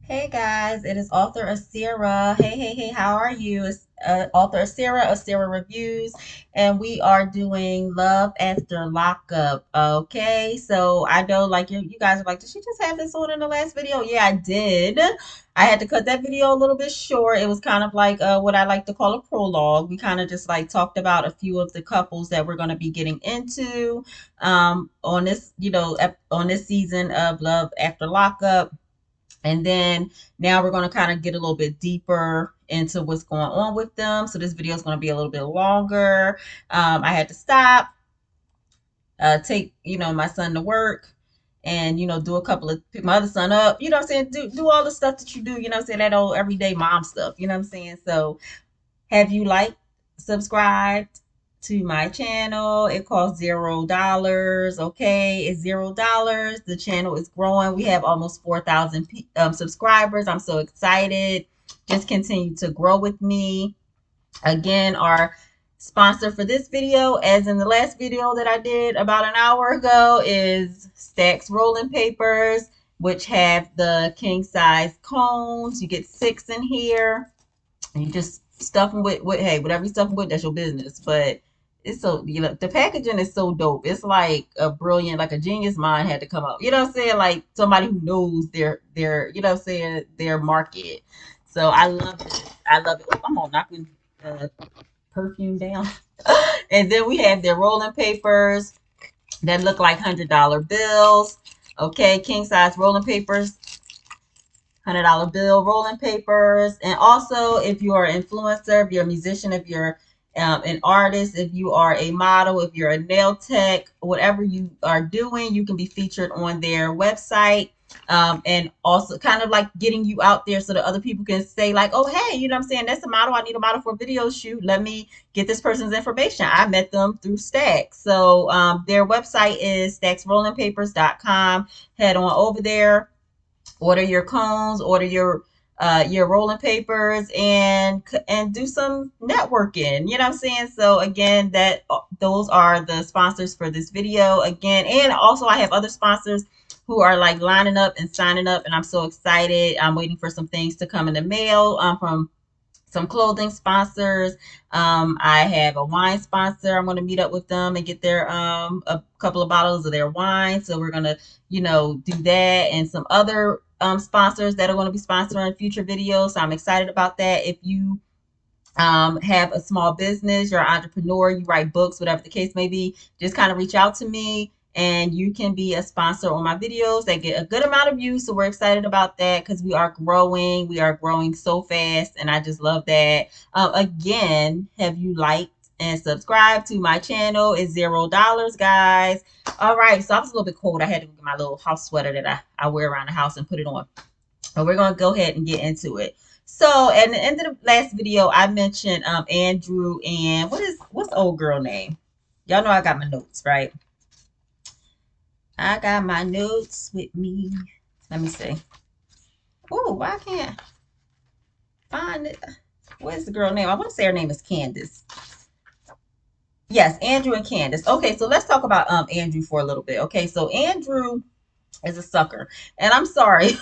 Hey guys, it is author Asira. Hey, how are you? It's author Asira Reviews, and we are doing Love After Lockup. Okay, so I know like you guys are like, did she just have this on in the last video? Yeah, I did. I had to cut that video a little bit short. It was kind of like what I like to call a prologue. We kind of just like talked about a few of the couples that we're going to be getting into on this, on this season of Love After Lockup. And then now we're going to kind of get a little bit deeper into what's going on with them. So this video is going to be a little bit longer. I had to stop, take, my son to work and, do a couple of, pick my other son up, you know what I'm saying? Do all the stuff that you do, you know what I'm saying? That old everyday mom stuff, you know what I'm saying? So have you liked, subscribed to my channel? It costs $0. Okay, it's $0. The channel is growing. We have almost 4,000 subscribers. I'm so excited. Just continue to grow with me. Again, our sponsor for this video, as in the last video that I did about an hour ago, is Stacks Rolling Papers, which have the king size cones. You get 6 in here. And you just stuff them with hey, whatever you stuff them with, that's your business. But it's so, the packaging is so dope. It's like a brilliant, like a genius mind had to come up. You know what I'm saying? Like somebody who knows their you know what I'm saying, their market. So I love it. I love it. Oh, I'm on knocking perfume down. And then we have their rolling papers that look like $100 bills. Okay, king size rolling papers, $100 bill rolling papers. And also, if you are an influencer, if you're a musician, if you're an artist, if you are a model, if you're a nail tech, whatever you are doing, you can be featured on their website. And also kind of like getting you out there so that other people can say like, oh, hey, you know what I'm saying? That's a model. I need a model for a video shoot. Let me get this person's information. I met them through Stacks. So their website is stacksrollingpapers.com. Head on over there, order your cones, order your rolling papers, and do some networking. You know what I'm saying? So again, that those are the sponsors for this video. Again, and also I have other sponsors who are like lining up and signing up, and I'm so excited. I'm waiting for some things to come in the mail from some clothing sponsors. I have a wine sponsor. I'm going to meet up with them and get their a couple of bottles of their wine. So we're going to, do that, and some other sponsors that are going to be sponsoring future videos. So I'm excited about that. If you have a small business, you're an entrepreneur, you write books, whatever the case may be, just kind of reach out to me and you can be a sponsor on my videos that get a good amount of views. So we're excited about that because we are growing. We are growing so fast, and I just love that. Again, have you liked and subscribed to my channel? It's $0, guys. All right, so I was a little bit cold. I had to get my little house sweater that I wear around the house and put it on. But we're going to go ahead and get into it. So at the end of the last video, I mentioned Andrew and what's the old girl name? Y'all know I got my notes, right? I got my notes with me. Let me see. Oh, why can't I find it? What's the girl name? I want to say her name is Candace. Yes, Andrew and Candace. Okay, so let's talk about Andrew for a little bit. Okay, so Andrew is a sucker. And I'm sorry.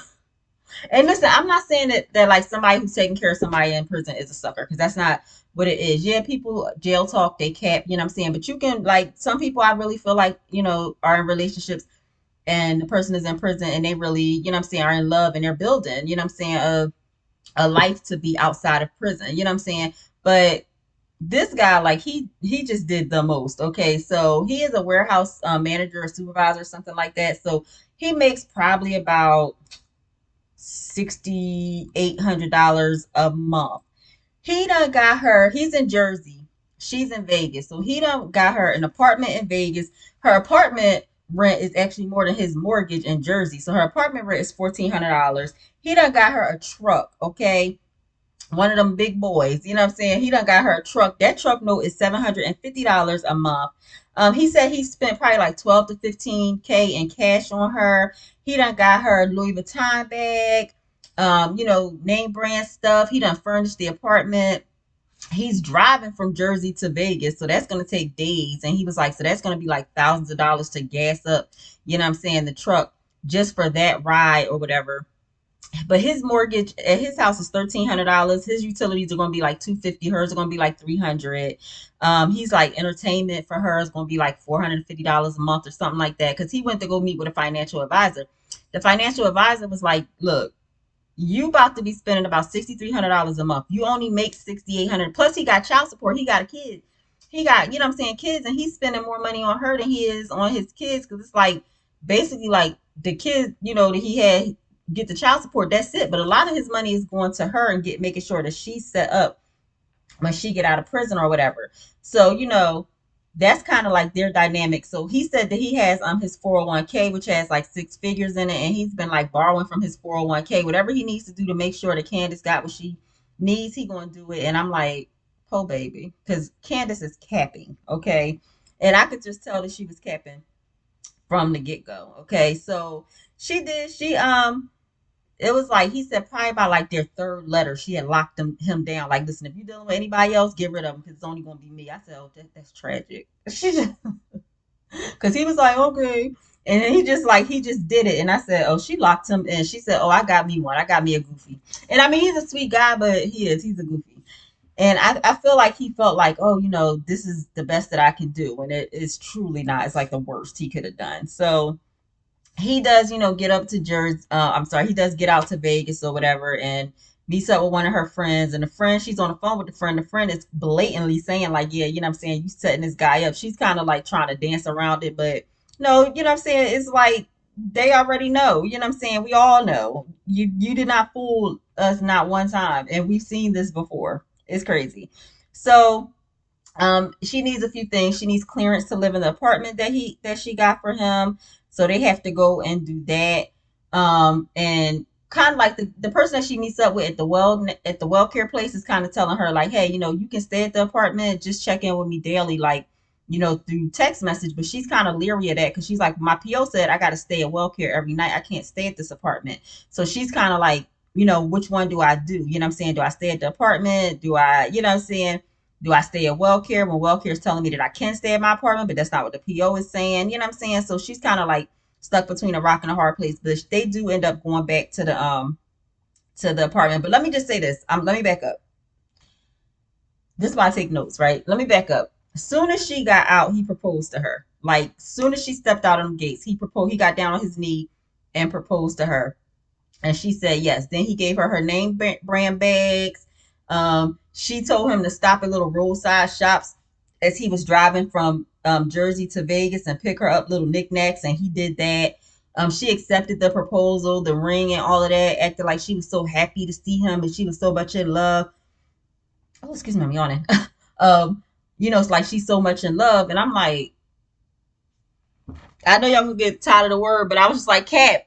And listen, I'm not saying that like somebody who's taking care of somebody in prison is a sucker, because that's not what it is. Yeah, people jail talk, they cap, you know what I'm saying? But you can, like, some people I really feel like, are in relationships and the person is in prison and they really, are in love and they're building, a life to be outside of prison, you know what I'm saying? But this guy, like, he just did the most. Okay, so he is a warehouse manager or supervisor or something like that. So he makes probably about $6,800 a month. He done got her, he's in Jersey, she's in Vegas. So he done got her an apartment in Vegas. Her apartment rent is actually more than his mortgage in Jersey. So her apartment rent is $1,400. He done got her a truck, okay? One of them big boys, you know what I'm saying? He done got her a truck. That truck note is $750 a month. He said he spent probably like 12 to 15K in cash on her. He done got her a Louis Vuitton bag, name brand stuff. He done furnished the apartment. He's driving from Jersey to Vegas, so that's gonna take days. And he was like, so that's gonna be like thousands of dollars to gas up, you know what I'm saying, the truck just for that ride or whatever. But his mortgage at his house is $1,300. His utilities are gonna be like $250. Hers are gonna be like $300. He's like entertainment for her is gonna be like $450 a month or something like that. Because he went to go meet with a financial advisor. The financial advisor was like, "Look, you about to be spending about $6,300 a month. You only make $6,800. Plus, he got child support. He got a kid. He got, you know what I'm saying, kids, and he's spending more money on her than he is on his kids because it's like basically like the kids, that he had get the child support. That's it. But a lot of his money is going to her and making sure that she's set up when she get out of prison or whatever. So, that's kind of like their dynamic. So he said that he has his 401k, which has like six figures in it, and he's been like borrowing from his 401k, whatever he needs to do to make sure that Candace got what she needs, he gonna do it. And I'm like, oh baby, because Candace is capping, okay, and I could just tell that she was capping from the get go. Okay, so she did. It was like he said probably by like their third letter she had locked him down, like, listen, if you're dealing with anybody else, get rid of him because it's only going to be me. I said, oh, that's tragic. She just, because he was like, okay, and then he just did it. And I said, oh, she locked him in. She said, oh, I got me one. I got me a goofy. And I mean, he's a sweet guy, but he's a goofy. And I feel like he felt like, oh, this is the best that I can do, and it is truly not. It's like the worst he could have done. So he does, get up to Jersey. I'm sorry, he does get out to Vegas or whatever and meets up with one of her friends. And the friend, she's on the phone with the friend. The friend is blatantly saying, like, yeah, you know what I'm saying? You setting this guy up. She's kind of like trying to dance around it. But no, you know what I'm saying? It's like they already know. You know what I'm saying? We all know. You did not fool us not one time. And we've seen this before. It's crazy. So she needs a few things. She needs clearance to live in the apartment that she got for him. So they have to go and do that. And kind of like the person that she meets up with at the well care place is kind of telling her like, hey, you can stay at the apartment, just check in with me daily, like, through text message. But she's kind of leery of that because she's like, my PO said I got to stay at well care every night. I can't stay at this apartment. So she's kind of like, which one do I do? You know what I'm saying? Do I stay at the apartment? Do I, you know what I'm saying? Do I stay at WellCare when WellCare is telling me that I can stay at my apartment, but that's not what the PO is saying? You know what I'm saying? So she's kind of like stuck between a rock and a hard place. But they do end up going back to the apartment. But let me just say this. Let me back up. This is why I take notes, right? Let me back up. As soon as she got out, he proposed to her. Like, as soon as she stepped out of the gates, he proposed. He got down on his knee and proposed to her. And she said yes. Then he gave her name brand bags. She told him to stop at little roadside shops as he was driving from Jersey to Vegas and pick her up little knickknacks, and he did that. She accepted the proposal, the ring, and all of that, acted like she was so happy to see him and she was so much in love. Oh, excuse me, I'm yawning. um, it's like she's so much in love, and I'm like, I know y'all gonna get tired of the word, but I was just like, Cap.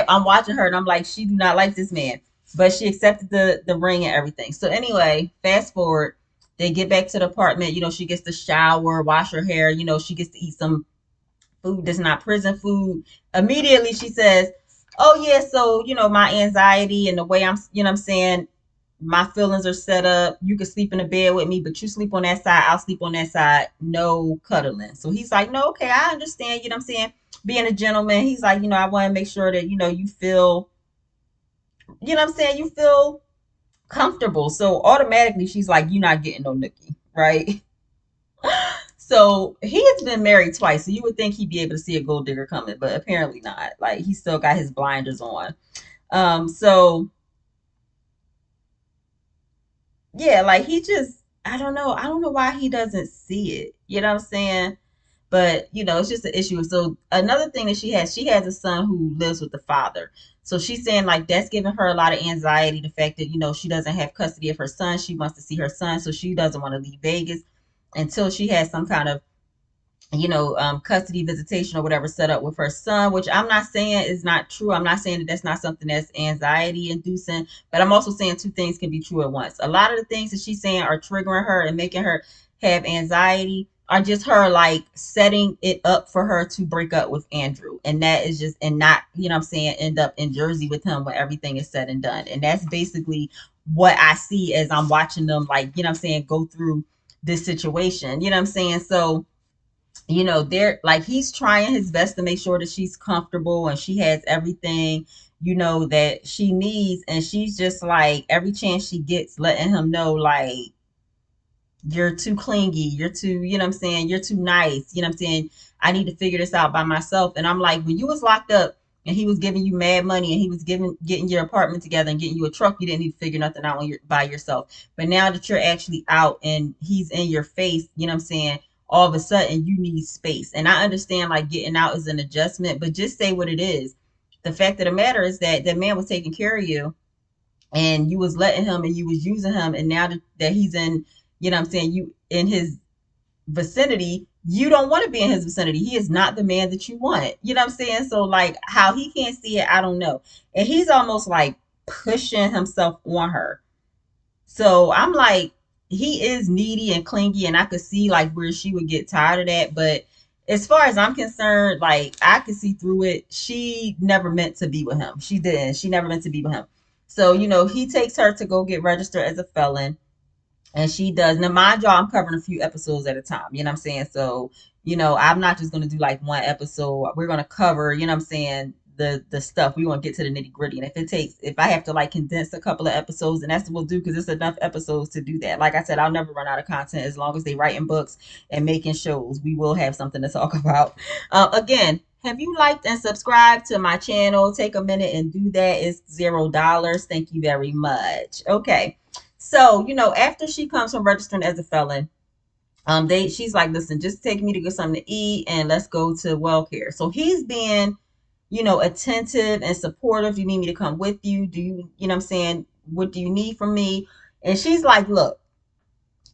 I'm watching her, and I'm like, she do not like this man, but she accepted the ring and everything. So anyway, fast forward, they get back to the apartment. She gets to shower, wash her hair. She gets to eat some food that's not prison food. Immediately, she says, "Oh yeah, so my anxiety and the way I'm, what I'm saying, my feelings are set up. You can sleep in the bed with me, but you sleep on that side, I'll sleep on that side. No cuddling." So he's like, no, okay, I understand, what I'm saying, being a gentleman. He's like, I want to make sure that, you feel, what I'm saying, you feel comfortable. So automatically she's like, you're not getting no nookie, right? So he has been married twice. So you would think he'd be able to see a gold digger coming, but apparently not. Like, he still got his blinders on. So yeah, like he just, I don't know. I don't know why he doesn't see it. You know what I'm saying? But it's just an issue. So another thing that she has a son who lives with the father. So she's saying like that's giving her a lot of anxiety. The fact that she doesn't have custody of her son. She wants to see her son, so she doesn't want to leave Vegas until she has some kind of custody visitation or whatever set up with her son, which I'm not saying is not true. I'm not saying that that's not something that's anxiety inducing, but I'm also saying two things can be true at once. A lot of the things that she's saying are triggering her and making her have anxiety are just her like setting it up for her to break up with Andrew. And that is just, and not, what I'm saying, end up in Jersey with him when everything is said and done. And that's basically what I see as I'm watching them, like, what I'm saying, go through this situation. You know what I'm saying? So they're like, he's trying his best to make sure that she's comfortable and she has everything, that she needs. And she's just like, every chance she gets, letting him know, like, you're too clingy, you're too, what I'm saying, you're too nice, what I'm saying, I need to figure this out by myself. And I'm like, when you was locked up and he was giving you mad money and he was getting your apartment together and getting you a truck, you didn't need to figure nothing out by yourself. But now that you're actually out and he's in your face, what I'm saying, all of a sudden you need space. And I understand, like, getting out is an adjustment, but just say what it is. The fact of the matter is that that man was taking care of you, and you was letting him and you was using him, and now that he's in, what I'm saying, you in his vicinity, you don't want to be in his vicinity. He is not the man that you want. You know what I'm saying? So, like, how he can't see it, I don't know. And he's almost like pushing himself on her. So I'm like, he is needy and clingy, and I could see like where she would get tired of that. But as far as I'm concerned, like, I could see through it. She never meant to be with him. She didn't. She never meant to be with him. So, he takes her to go get registered as a felon. And she does. Now, mind y'all, I'm covering a few episodes at a time. You know what I'm saying? So, I'm not just going to do like one episode. We're going to cover, what I'm saying, the stuff. We want to get to the nitty gritty. And if I have to like condense a couple of episodes, and that's what we'll do, because it's enough episodes to do that. Like I said, I'll never run out of content as long as they writing books and making shows. We will have something to talk about. Again, have you liked and subscribed to my channel? Take a minute and do that. It's $0. Thank you very much. Okay. So, after she comes from registering as a felon, she's like, listen, just take me to get something to eat and let's go to WellCare. So he's being, attentive and supportive. You need me to come with you? Do you, what I'm saying, what do you need from me? And she's like, look,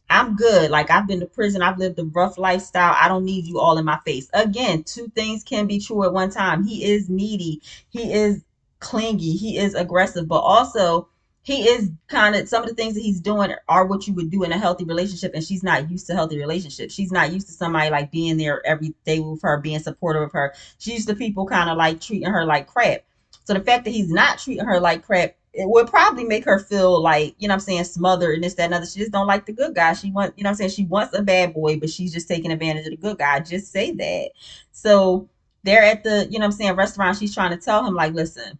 I'm good. Like, I've been to prison. I've lived a rough lifestyle. I don't need you all in my face. Again, two things can be true at one time. He is needy. He is clingy. He is aggressive, but also he is kind of, some of the things that he's doing are what you would do in a healthy relationship. And she's not used to healthy relationships. She's not used to somebody like being there every day with her, being supportive of her. She's used to people kind of like treating her like crap. So the fact that he's not treating her like crap, it would probably make her feel like, what I'm saying, smothered and this, that, and other. She just don't like the good guy. She wants, what I'm saying, she wants a bad boy, but she's just taking advantage of the good guy. Just say that. So they're at the, what I'm saying, restaurant. She's trying to tell him, like, listen,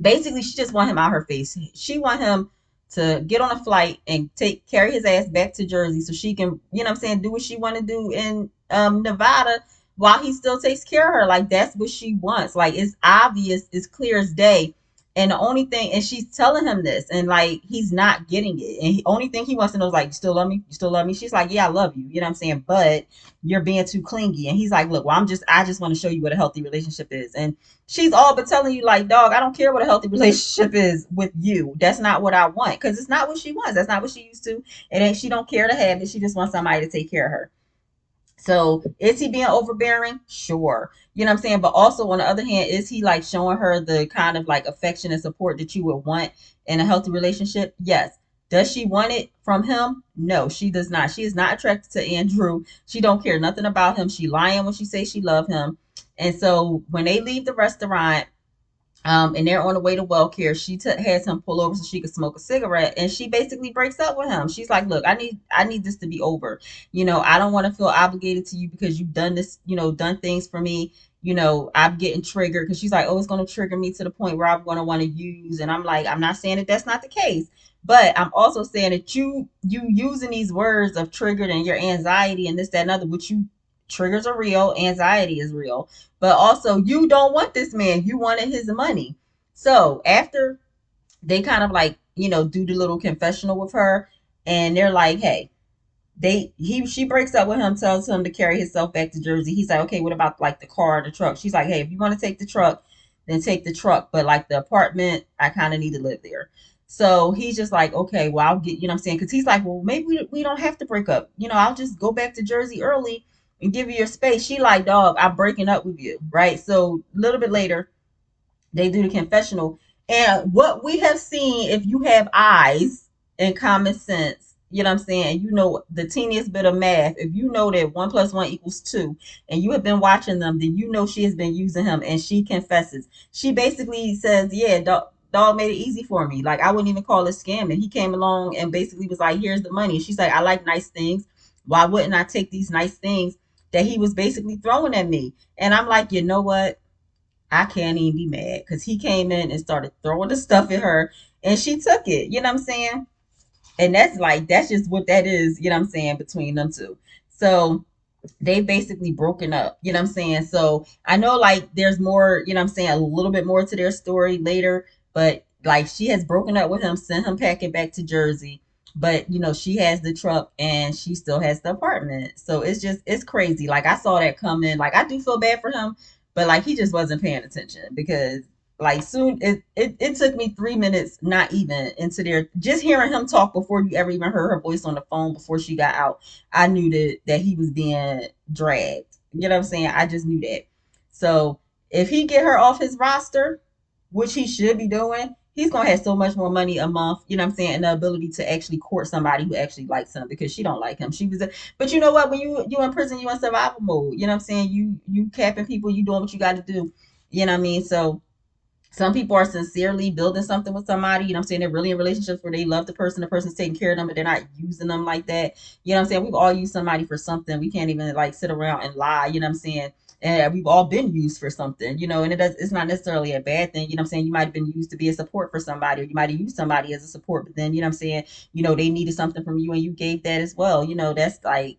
basically she just want him out her face. She want him to get on a flight and carry his ass back to Jersey so she can, what I'm saying, do what she want to do in Nevada while he still takes care of her. Like, that's what she wants. Like, it's obvious, it's clear as day. And the only thing, and she's telling him this, and like, he's not getting it. And the only thing he wants to know is like, you still love me? You still love me? She's like, yeah, I love you. You know what I'm saying? But you're being too clingy. And he's like, look, well, I just want to show you what a healthy relationship is. And she's all but telling you, like, dog, I don't care what a healthy relationship is with you. That's not what I want. Because it's not what she wants. That's not what she used to. It ain't, she don't care to have it. She just wants somebody to take care of her. So is he being overbearing? Sure. You know what I'm saying? But also on the other hand, is he like showing her the kind of like affection and support that you would want in a healthy relationship? Yes. Does she want it from him? No, she does not. She is not attracted to Andrew. She don't care nothing about him. She lying when she says she love him. And so when they leave the restaurant, and they're on the way to WellCare, she has him pull over so she could smoke a cigarette, and she basically breaks up with him. She's like, look, I need this to be over. I don't want to feel obligated to you because you've done this, done things for me. I'm getting triggered, because she's like, oh, it's going to trigger me to the point where I'm going to want to use. And I'm like, I'm not saying that that's not the case, but I'm also saying that you using these words of triggered and your anxiety and this, that, and other, which you, triggers are real, anxiety is real, but also you don't want this man, you wanted his money. So after they kind of like, do the little confessional with her, and they're like, hey, she breaks up with him, tells him to carry himself back to Jersey. He's like, okay, what about like the car or the truck? She's like, hey, if you want to take the truck, then take the truck, but like the apartment, I kind of need to live there. So he's just like, okay, well, I'll get, what I'm saying, because he's like, well, maybe we don't have to break up. I'll just go back to Jersey early and give you your space. She like, dog, I'm breaking up with you, right? So a little bit later, they do the confessional. And what we have seen, if you have eyes and common sense, what I'm saying, the teeniest bit of math, if you know that 1 + 1 = 2, and you have been watching them, then she has been using him, and she confesses. She basically says, yeah, dog made it easy for me. Like, I wouldn't even call it scamming. He came along and basically was like, here's the money. She's like, I like nice things. Why wouldn't I take these nice things that he was basically throwing at me? And I'm like, you know what? I can't even be mad because he came in and started throwing the stuff at her and she took it. You know what I'm saying? And that's just what that is, you know what I'm saying, between them two. So they basically broken up, you know what I'm saying? So I know like there's more, you know what I'm saying, a little bit more to their story later, but like she has broken up with him, sent him packing back to Jersey. But you know, she has the truck and she still has the apartment. So it's crazy. Like I saw that coming. Like I do feel bad for him, but like he just wasn't paying attention because like soon it took me 3 minutes, not even into there, just hearing him talk before you ever even heard her voice on the phone before she got out. I knew that he was being dragged. You know what I'm saying? I just knew that. So if he get her off his roster, which he should be doing, he's gonna have so much more money a month. You know what I'm saying? And the ability to actually court somebody who actually likes him because she don't like him. But you know what? When you in prison, you in survival mode. You know what I'm saying? You capping people, you doing what you got to do. You know what I mean? So some people are sincerely building something with somebody, you know what I'm saying? They're really in relationships where they love the person's taking care of them, but they're not using them like that. You know what I'm saying? We've all used somebody for something. We can't even like sit around and lie, you know what I'm saying? And we've all been used for something, you know, and it's not necessarily a bad thing. You know what I'm saying? You might have been used to be a support for somebody, or you might have used somebody as a support, but then, you know what I'm saying? You know, they needed something from you and you gave that as well. You know, that's like,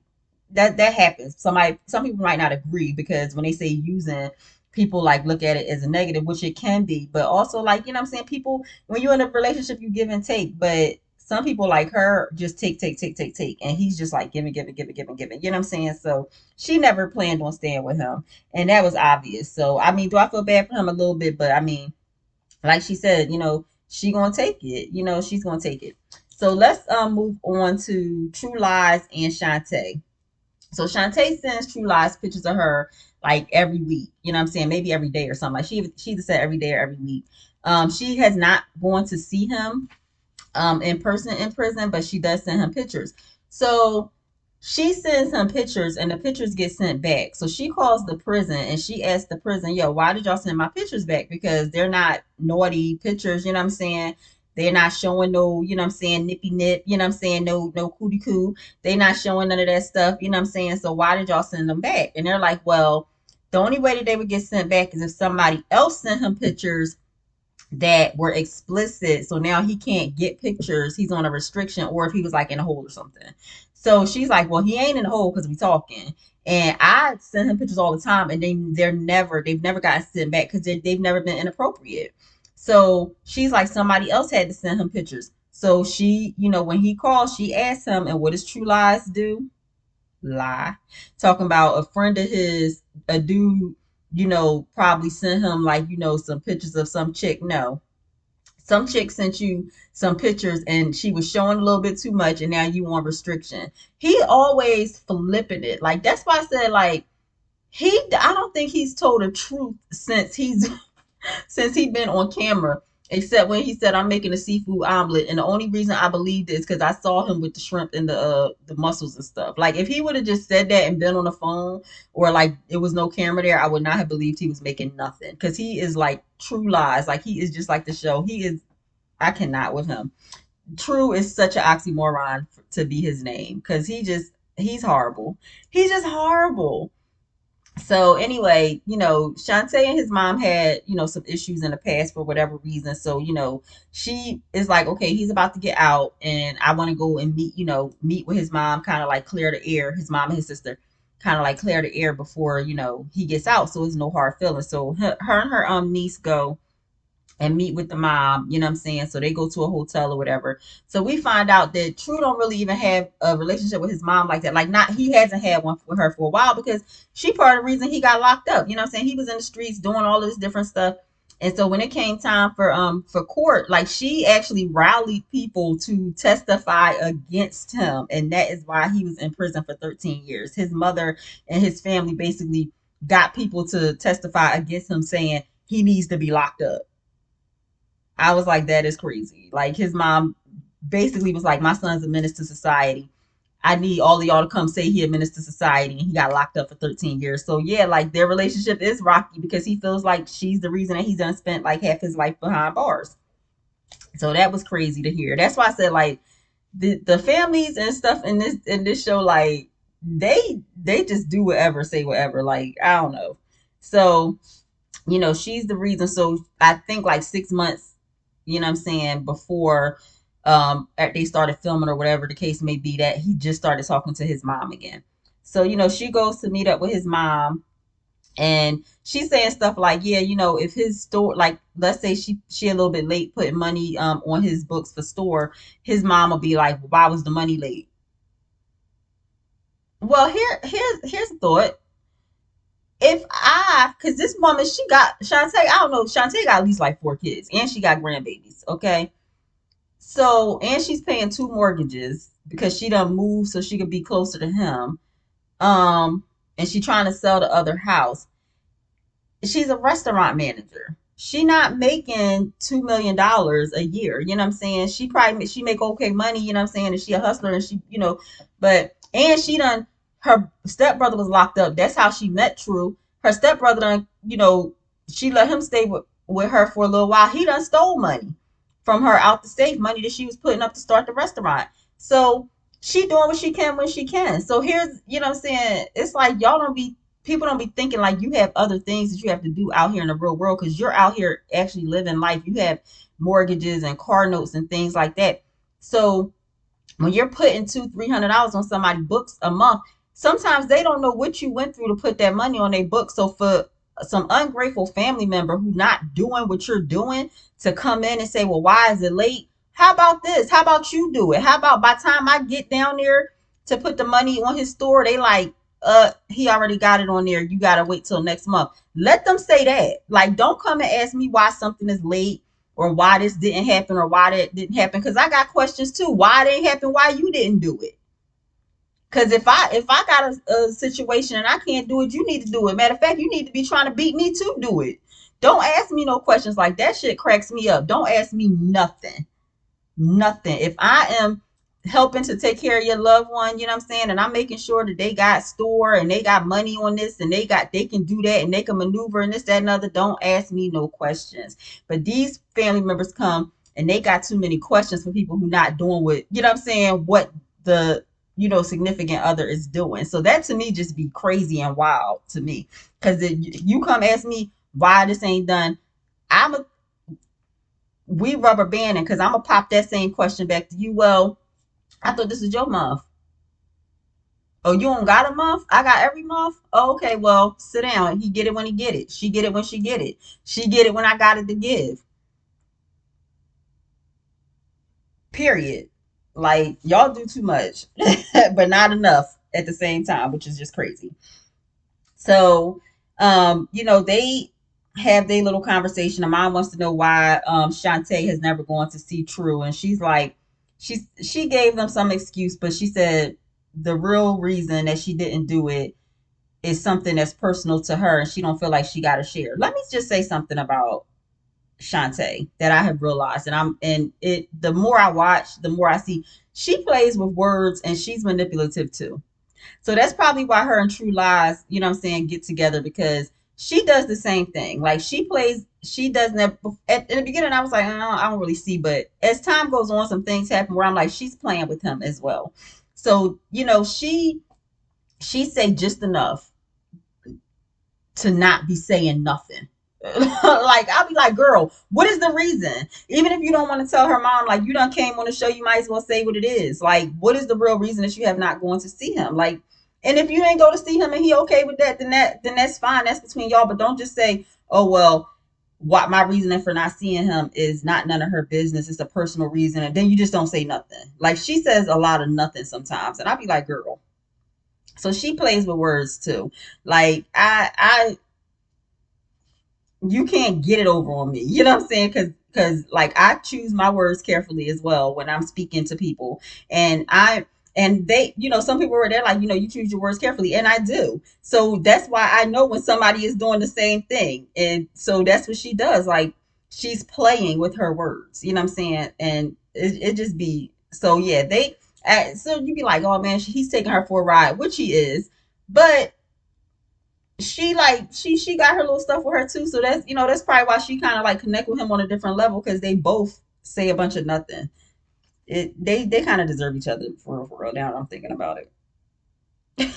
that happens. Some people might not agree because when they say using, people like look at it as a negative, which it can be, but also like, you know what I'm saying, people, when you're in a relationship, you give and take, but some people like her just take, and he's just like giving, you know what I'm saying? So she never planned on staying with him, and that was obvious. So I mean, do I feel bad for him? A little bit, but I mean, like she said, you know, she gonna take it, you know, she's gonna take it. So let's move on to True Lies and Shante. So Shantae sends True Lies pictures of her like every week. You know what I'm saying? Maybe every day or something. Like she either said every day or every week. She has not gone to see him in person in prison, but she does send him pictures. So she sends him pictures and the pictures get sent back. So she calls the prison and she asks the prison, yo, why did y'all send my pictures back? Because they're not naughty pictures, you know what I'm saying? They're not showing no, you know what I'm saying, nippy nip, you know what I'm saying, no cootie coo. They're not showing none of that stuff, you know what I'm saying? So why did y'all send them back? And they're like, well, the only way that they would get sent back is if somebody else sent him pictures that were explicit. So now he can't get pictures. He's on a restriction, or if he was like in a hole or something. So she's like, well, he ain't in a hole because we talking. And I send him pictures all the time, and they've never gotten sent back because they've never been inappropriate. So she's like, somebody else had to send him pictures. So she, you know, when he called, she asked him, and what does True Lies do? Lie. Talking about a friend of his, a dude, you know, probably sent him like, you know, some pictures of some chick. No, some chick sent you some pictures and she was showing a little bit too much and now you want restriction. He always flipping it. Like that's why I said like I don't think he's told the truth since he been on camera, except when he said I'm making a seafood omelet. And the only reason I believed is because I saw him with the shrimp and the mussels and stuff. Like if he would have just said that and been on the phone, or like it was no camera there, I would not have believed he was making nothing. Because he is like True Lies. Like he is just like the show. He is. I cannot with him. True is such an oxymoron to be his name because he's horrible. He's just horrible. So anyway, you know, Shantae and his mom had, you know, some issues in the past for whatever reason. So, you know, she is like, okay, he's about to get out and I want to go and meet, you know, meet with his mom, kind of like clear the air, his mom and his sister kind of like clear the air before, you know, he gets out. So it's no hard feelings. So her and her niece go and meet with the mom, you know what I'm saying? So they go to a hotel or whatever. So we find out that True don't really even have a relationship with his mom like that. Like not he hasn't had one with her for a while because she part of the reason he got locked up. You know what I'm saying? He was in the streets doing all of this different stuff. And so when it came time for court, like she actually rallied people to testify against him. And that is why he was in prison for 13 years. His mother and his family basically got people to testify against him saying he needs to be locked up. I was like, that is crazy. Like his mom basically was like, my son's a menace to society. I need all of y'all to come say he a menace to society. And he got locked up for 13 years. So yeah, like their relationship is rocky because he feels like she's the reason that he's done spent like half his life behind bars. So that was crazy to hear. That's why I said like the families and stuff in this show, like they just do whatever, say whatever. Like, I don't know. So she's the reason. So I think like 6 months, you know what I'm saying, before they started filming or whatever the case may be, that he just started talking to his mom again. So, she goes to meet up with his mom, and she's saying stuff like, yeah, if his store, like, let's say she a little bit late putting money on his books for store, his mom will be like, why was the money late? Well, here's a thought. Because this woman, she got Shante, I don't know, Shante got at least like 4 kids, and she got grandbabies. Okay, so, and she's paying 2 mortgages because she done moved so she could be closer to him. Um, and she trying to sell the other house. She's a restaurant manager. She not making $2 million a year. You know what I'm saying? She make okay money. You know what I'm saying? And she a hustler, and she, but, and she done, her stepbrother was locked up. That's how she met True. Her stepbrother done, she let him stay with her for a little while. He done stole money from her out the safe, money that she was putting up to start the restaurant. So she doing what she can when she can. So here's, what I'm saying? It's like, y'all don't be people don't be thinking like you have other things that you have to do out here in the real world, because you're out here actually living life. You have mortgages and car notes and things like that. So when you're putting $200-300 on somebody's books a month, sometimes they don't know what you went through to put that money on their books. So for some ungrateful family member who not doing what you're doing to come in and say, well, why is it late? How about this? How about you do it? How about by the time I get down there to put the money on his store, they like, he already got it on there. You gotta wait till next month. Let them say that. Like, don't come and ask me why something is late, or why this didn't happen, or why that didn't happen, because I got questions too. Why it didn't happen? Why you didn't do it? Because if I got a situation and I can't do it, you need to do it. Matter of fact, you need to be trying to beat me to do it. Don't ask me no questions like that. Shit cracks me up. Don't ask me nothing. Nothing. If I am helping to take care of your loved one, you know what I'm saying, and I'm making sure that they got store and they got money on this, and they can do that, and they can maneuver and this, that, and other, don't ask me no questions. But these family members come and they got too many questions for people who not doing what, you know what I'm saying, what the, significant other is doing. So that to me just be crazy and wild to me. Because you come ask me why this ain't done, I'm a we rubber banding, because I'm gonna pop that same question back to you. Well, I thought this was your month. Oh, you don't got a month? I got every month. Oh, okay, well, sit down. He get it when he get it. She get it when she get it. She get it when I got it to give. Period. Like, y'all do too much, but not enough at the same time, which is just crazy. So, they have their little conversation. The mom wants to know why Shante has never gone to see True, and she's like, she gave them some excuse, but she said the real reason that she didn't do it is something that's personal to her, and she don't feel like she got to share. Let me just say something about Shante that I have realized, and it the more I watch, the more I see she plays with words, and she's manipulative too. So that's probably why her and True Lies, what I'm saying, get together, because she does the same thing. Like, she does that. In the beginning, I was like, I don't really see. But as time goes on, some things happen where I'm like, she's playing with him as well. So, she say just enough to not be saying nothing. Like, I'll be like, girl, what is the reason? Even if you don't want to tell her mom, like, you done came on the show, you might as well say what it is. Like, what is the real reason that you have not gone to see him? Like, and if you ain't go to see him and he okay with that, then that's fine. That's between y'all. But don't just say, oh, well, what my reasoning for not seeing him is not none of her business. It's a personal reason. And then you just don't say nothing. Like, she says a lot of nothing sometimes. And I'll be like, girl. So she plays with words too. Like, you can't get it over on me. You know what I'm saying? Because like, I choose my words carefully as well when I'm speaking to people. And they, some people are there like, you choose your words carefully, and I do. So that's why I know when somebody is doing the same thing. And so that's what she does. Like, she's playing with her words. You know what I'm saying? And it just be so, yeah, so you be like, oh man, he's taking her for a ride, which he is. But she got her little stuff with her too, so that's probably why she kind of like connect with him on a different level, because they both say a bunch of nothing. They kind of deserve each other for real. Now I'm thinking about it.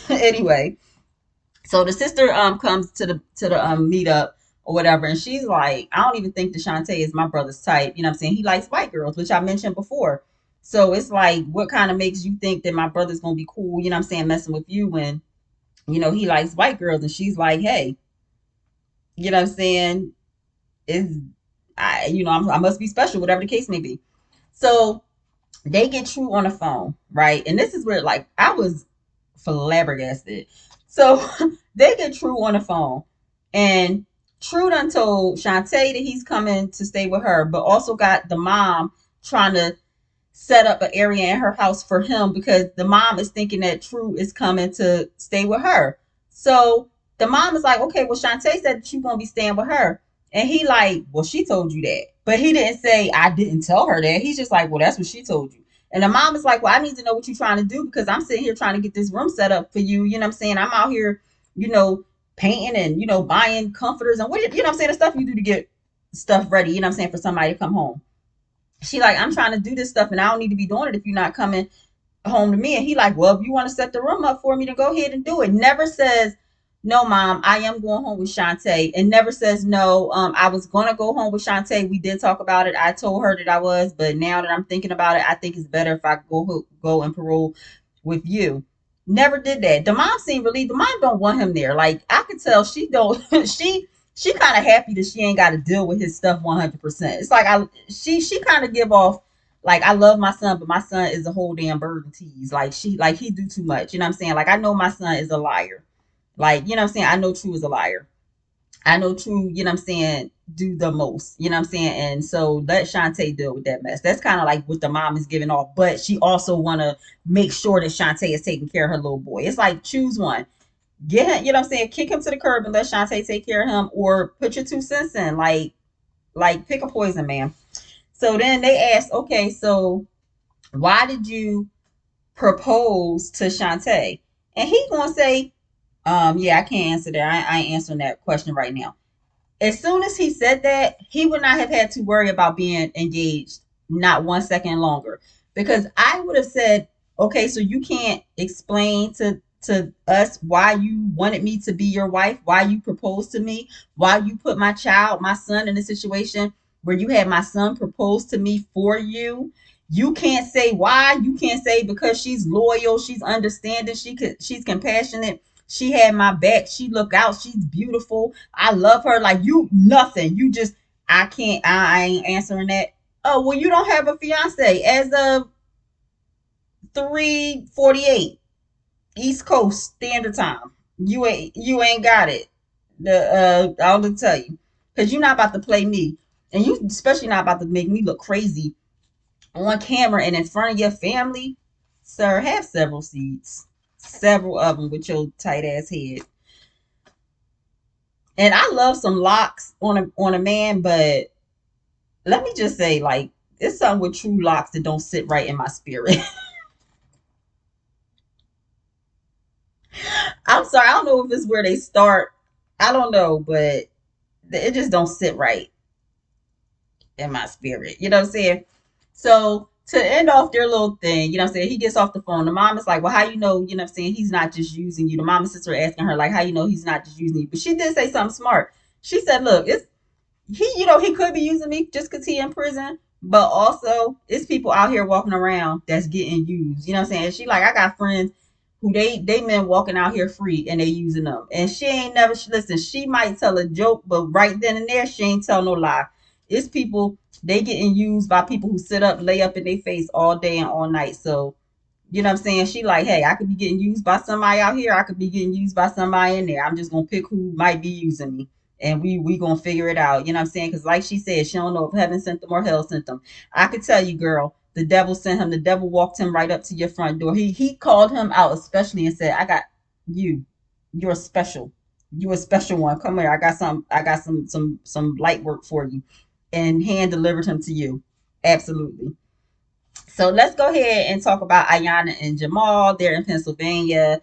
Anyway, so the sister comes to the meetup or whatever. And she's like, I don't even think that Shante is my brother's type. You know what I'm saying? He likes white girls, which I mentioned before. So it's like, what kind of makes you think that my brother's gonna be cool, you know what I'm saying, messing with you when, he likes white girls? And she's like, hey, you know what I'm saying? Is I must be special, whatever the case may be. So they get True on the phone, right? And this is where like I was flabbergasted. So they get True on the phone, and True done told Shantae that he's coming to stay with her, but also got the mom trying to set up an area in her house for him because the mom is thinking that True is coming to stay with her. So the mom is like, okay, well, Shantae said that you're going to be staying with her. And he like, well, she told you that. But he didn't say, I didn't tell her that. He's just like, well, that's what she told you. And the mom is like, well, I need to know what you're trying to do because I'm sitting here trying to get this room set up for you. You know what I'm saying? I'm out here, you know, painting and, buying comforters and what, you know what I'm saying? The stuff you do to get stuff ready, you know what I'm saying, for somebody to come home. She like, I'm trying to do this stuff and I don't need to be doing it if you're not coming home to me. And he like, well, if you want to set the room up for me, to go ahead and do it. Never says, no, mom, I am going home with Shantae. And never says, no, I was going to go home with Shantae. We did talk about it. I told her that I was, but now that I'm thinking about it, I think it's better if I go and parole with you. Never did that. The mom seemed relieved. The mom don't want him there. Like I could tell she don't. She kind of happy that she ain't got to deal with his stuff 100%. It's like she kind of give off like I love my son, but my son is a whole damn bird and tease. Like he do too much. You know what I'm saying? Like I know my son is a liar. Like, you know what I'm saying? I know True is a liar. I know True, you know what I'm saying, do the most. You know what I'm saying? And so let Shantae deal with that mess. That's kind of like what the mom is giving off. But she also wanna make sure that Shantae is taking care of her little boy. It's like choose one. Get him, you know what I'm saying? Kick him to the curb and let Shantae take care of him, or put your 2 cents in. Like pick a poison, man. So then they asked, okay, so why did you propose to Shantae? And he gonna say, yeah, I can't answer that. I ain't answering that question right now. As soon as he said that, he would not have had to worry about being engaged not 1 second longer. Because I would have said, okay, so you can't explain to us why you wanted me to be your wife, why you proposed to me, why you put my son in a situation where you had my son propose to me for you. You can't say why. You can't say because she's loyal, she's understanding, she's compassionate, she had my back, she look out, she's beautiful, I love her. Like you, nothing. You just, I can't. I ain't answering that. Oh well, you don't have a fiance as of 3:48 East Coast Standard Time. You ain't got it. I'll tell you, because you're not about to play me, and you especially not about to make me look crazy on camera and in front of your family. Sir, have several seats, several of them with your tight ass head. And I love some locks on a man, but let me just say, like, it's something with True locks that don't sit right in my spirit. I'm sorry, I don't know if it's where they start. I don't know, but it just don't sit right in my spirit. You know what I'm saying? So to end off their little thing, you know what I'm saying? He gets off the phone. The mom is like, well, how you know what I'm saying? He's not just using you. The mom and sister are asking her, like, how you know he's not just using you? But she did say something smart. She said, look, he could be using me just because he in prison, but also it's people out here walking around that's getting used. You know what I'm saying? And she like, I got friends who they men walking out here free and they using them. And she ain't never listen, she might tell a joke, but right then and there, she ain't tell no lie. It's people, they getting used by people who sit up, lay up in their face all day and all night. So you know what I'm saying? She like, hey, I could be getting used by somebody out here. I could be getting used by somebody in there. I'm just gonna pick who might be using me, and we gonna figure it out. You know what I'm saying? Because like she said, she don't know if heaven sent them or hell sent them. I could tell you, girl, the devil sent him. The devil walked him right up to your front door. He called him out especially and said, I got you. You're special. You're a special one. Come here. I got some light work for you, and hand delivered him to you. Absolutely. So let's go ahead and talk about Ayana and Jamal. They're in Pennsylvania.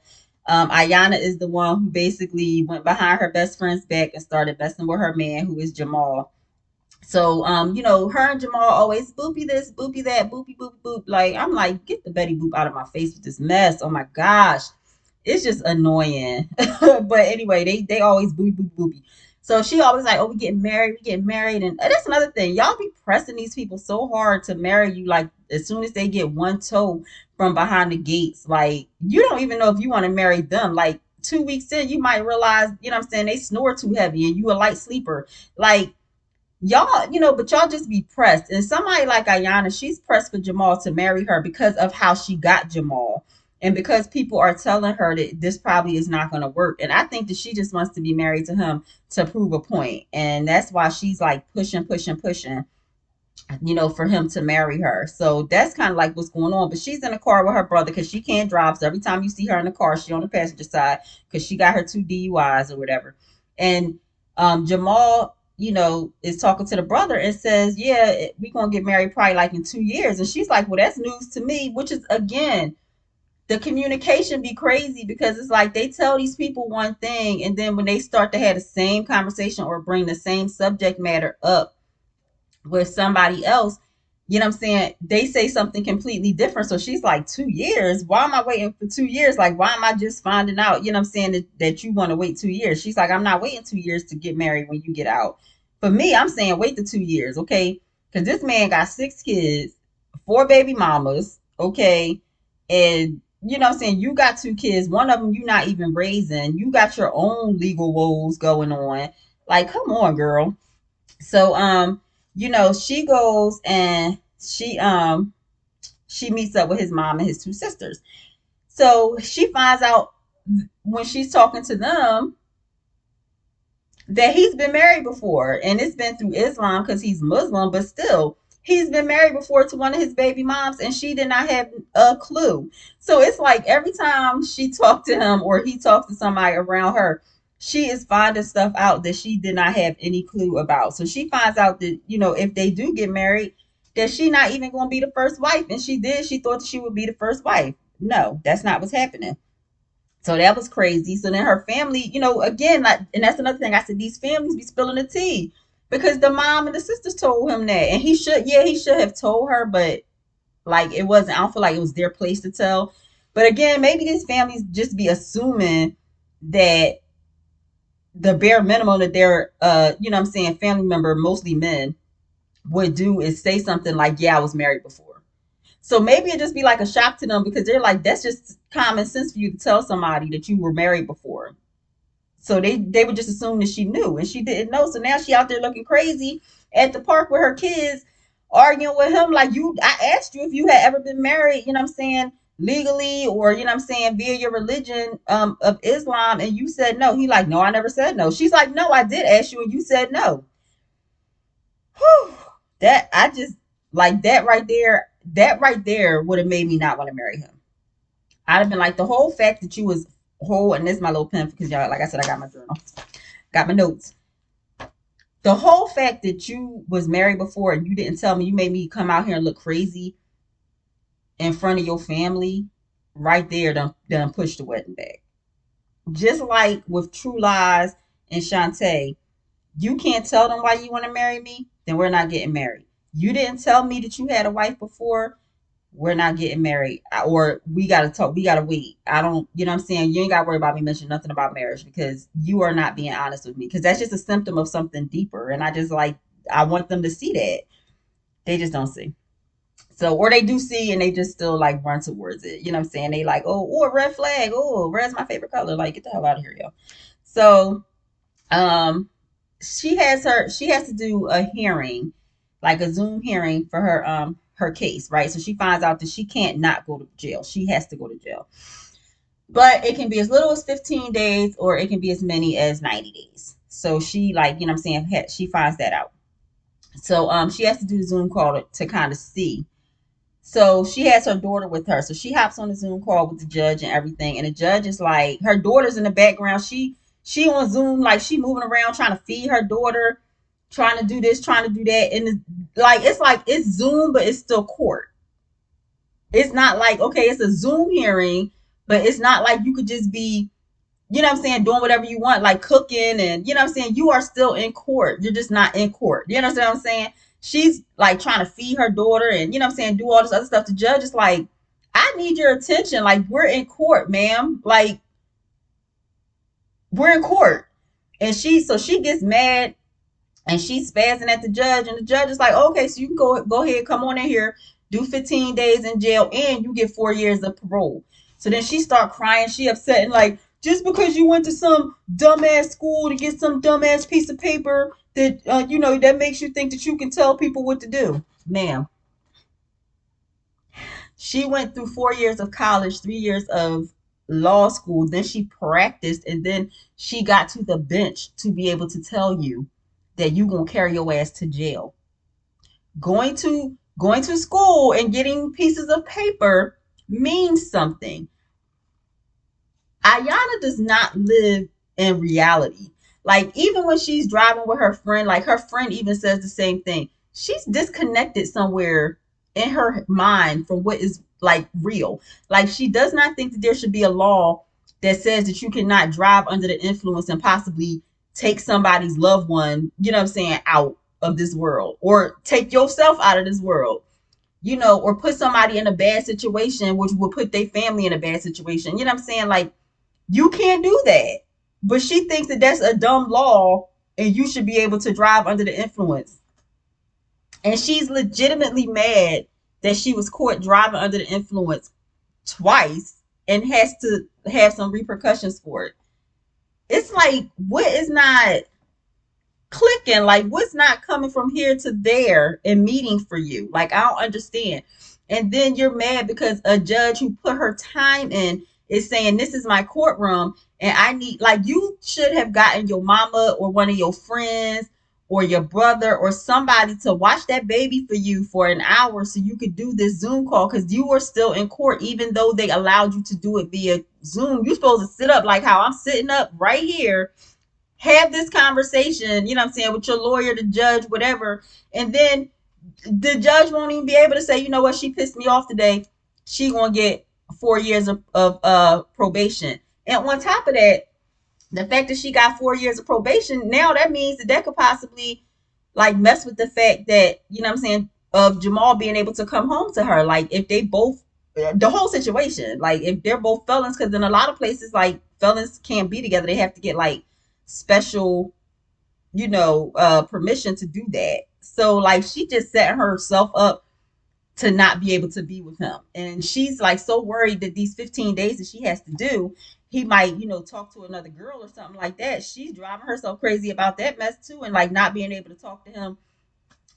Ayana is the one who basically went behind her best friend's back and started messing with her man, who is Jamal. So, her and Jamal always boopy this, boopy that, boopy boop boop. Like I'm like, get the Betty Boop out of my face with this mess. Oh my gosh, it's just annoying. But anyway, they always boopy boop boopy. So she always like, oh, we getting married, we getting married. And that's another thing. Y'all be pressing these people so hard to marry you. Like as soon as they get one toe from behind the gates, like you don't even know if you want to marry them. Like 2 weeks in, you might realize, you know what I'm saying, they snore too heavy and you a light sleeper. Like y'all, but y'all just be pressed. And somebody like Ayana, she's pressed for Jamal to marry her because of how she got Jamal. And because people are telling her that this probably is not going to work. And I think that she just wants to be married to him to prove a point. And that's why she's like pushing, pushing, pushing, for him to marry her. So that's kind of like what's going on. But she's in the car with her brother because she can't drive. So every time you see her in the car, she on the passenger side because she got her 2 DUIs or whatever. And Jamal, is talking to the brother and says, yeah, we're going to get married probably like in 2 years. And she's like, well, that's news to me, which is, again, the communication be crazy because it's like they tell these people one thing. And then when they start to have the same conversation or bring the same subject matter up with somebody else, you know what I'm saying? They say something completely different. So she's like, 2 years? Why am I waiting for 2 years? Like, why am I just finding out, you know what I'm saying, that you want to wait 2 years? She's like, I'm not waiting 2 years to get married when you get out. For me, I'm saying wait the 2 years, okay? Because this man got 6 kids, 4 baby mamas, okay? And you know what I'm saying? You got 2 kids. One of them you not even raising. You got your own legal woes going on. Like, come on, girl. So she goes and she meets up with his mom and his 2 sisters. So she finds out when she's talking to them that he's been married before, and it's been through Islam because he's Muslim, but still he's been married before to one of his baby moms, and she did not have a clue. So it's like every time she talked to him or he talks to somebody around her, she is finding stuff out that she did not have any clue about. So she finds out that, if they do get married, that she not even going to be the first wife. And she thought she would be the first wife. No, that's not what's happening. So that was crazy. So then her family, again, like, and that's another thing. I said these families be spilling the tea because the mom and the sisters told him that, and he should have told her, but like it wasn't. I don't feel like it was their place to tell. But again, maybe these families just be assuming that the bare minimum that their what I'm saying, family member, mostly men, would do is say something like, "Yeah, I was married before." So maybe it just be like a shock to them because they're like, that's just common sense for you to tell somebody that you were married before. So they would just assume that she knew and she didn't know. So now she out there looking crazy at the park with her kids, arguing with him like, I asked you if you had ever been married, you know what I'm saying, legally, or you know what I'm saying, via your religion of Islam, and you said no. He like, no, I never said no. She's like, no, I did ask you and you said no. Whew. That I just like that right there would have made me not want to marry him. I'd have been like, the whole fact that you was whole, and this is my little pen because y'all, like I said, I got my journal, got my notes. The whole fact that you was married before and you didn't tell me, you made me come out here and look crazy in front of your family, right there done push the wedding back. Just like with True Lies and Shante, you can't tell them why you want to marry me, then we're not getting married. You didn't tell me that you had a wife before, we're not getting married, or we got to talk, we got to wait. I don't, you know what I'm saying? You ain't got to worry about me mentioning nothing about marriage because you are not being honest with me, because that's just a symptom of something deeper. And I just like, I want them to see that. They just don't see. So, or they do see and they just still like run towards it. You know what I'm saying? They like, oh, a red flag. Oh, red's my favorite color. Like, get the hell out of here, yo. So, she has to do a hearing, like a Zoom hearing for her case, right? So she finds out that she can't not go to jail. She has to go to jail. But it can be as little as 15 days or it can be as many as 90 days. So she, like, you know what I'm saying, she finds that out. So she has to do the Zoom call to kind of see. So she has her daughter with her. So she hops on the Zoom call with the judge and everything. And the judge is like, her daughter's in the background. She on Zoom, like she moving around trying to feed her daughter, trying to do this, trying to do that. And it's Zoom, but it's still court. It's not like, okay, it's a Zoom hearing, but it's not like you could just be, you know what I'm saying, doing whatever you want, like cooking and, you know what I'm saying, you are still in court. You're just not in court. You know what I'm saying? She's like trying to feed her daughter and, you know what I'm saying, do all this other stuff. The judge is like, I need your attention. Like, we're in court, ma'am. Like, we're in court. And she gets mad and she's spazzing at the judge, and the judge is like, okay, so you can go ahead, come on in here, do 15 days in jail, and you get 4 years of parole. So then she start crying, she upset, and like, just because you went to some dumbass school to get some dumbass piece of paper that that makes you think that you can tell people what to do. Ma'am, she went through 4 years of college, 3 years of law school, then she practiced, and then she got to the bench to be able to tell you that you gonna carry your ass to jail. Going to school and getting pieces of paper means something. Ayana does not live in reality. Like, even when she's driving with her friend, like, her friend even says the same thing. She's disconnected somewhere in her mind from what is like real. Like, she does not think that there should be a law that says that you cannot drive under the influence and possibly take somebody's loved one, out of this world, or take yourself out of this world, or put somebody in a bad situation, which will put their family in a bad situation. You know what I'm saying? Like, you can't do that. But she thinks that that's a dumb law and you should be able to drive under the influence. And she's legitimately mad that she was caught driving under the influence twice and has to have some repercussions for it. It's like, what is not clicking? Like, what's not coming from here to there and meeting for you? Like, I don't understand. And then you're mad because a judge who put her time in is saying, this is my courtroom and I need, like, you should have gotten your mama or one of your friends or your brother or somebody to watch that baby for you for an hour so you could do this Zoom call, because you were still in court even though they allowed you to do it via Zoom. You're supposed to sit up like how I'm sitting up right here, have this conversation, you know what I'm saying, with your lawyer, the judge, whatever. And then the judge won't even be able to say, you know what, she pissed me off today. She gonna get 4 years of probation. And on top of that, the fact that she got 4 years of probation, now that means that could possibly like mess with the fact that, you know what I'm saying, of Jamal being able to come home to her. Like, if they both, the whole situation, like if they're both felons, because in a lot of places, like, felons can't be together. They have to get like special, permission to do that. So like, she just set herself up to not be able to be with him. And she's like so worried that these 15 days that she has to do, he might, talk to another girl or something like that. She's driving herself crazy about that mess too. And like, not being able to talk to him,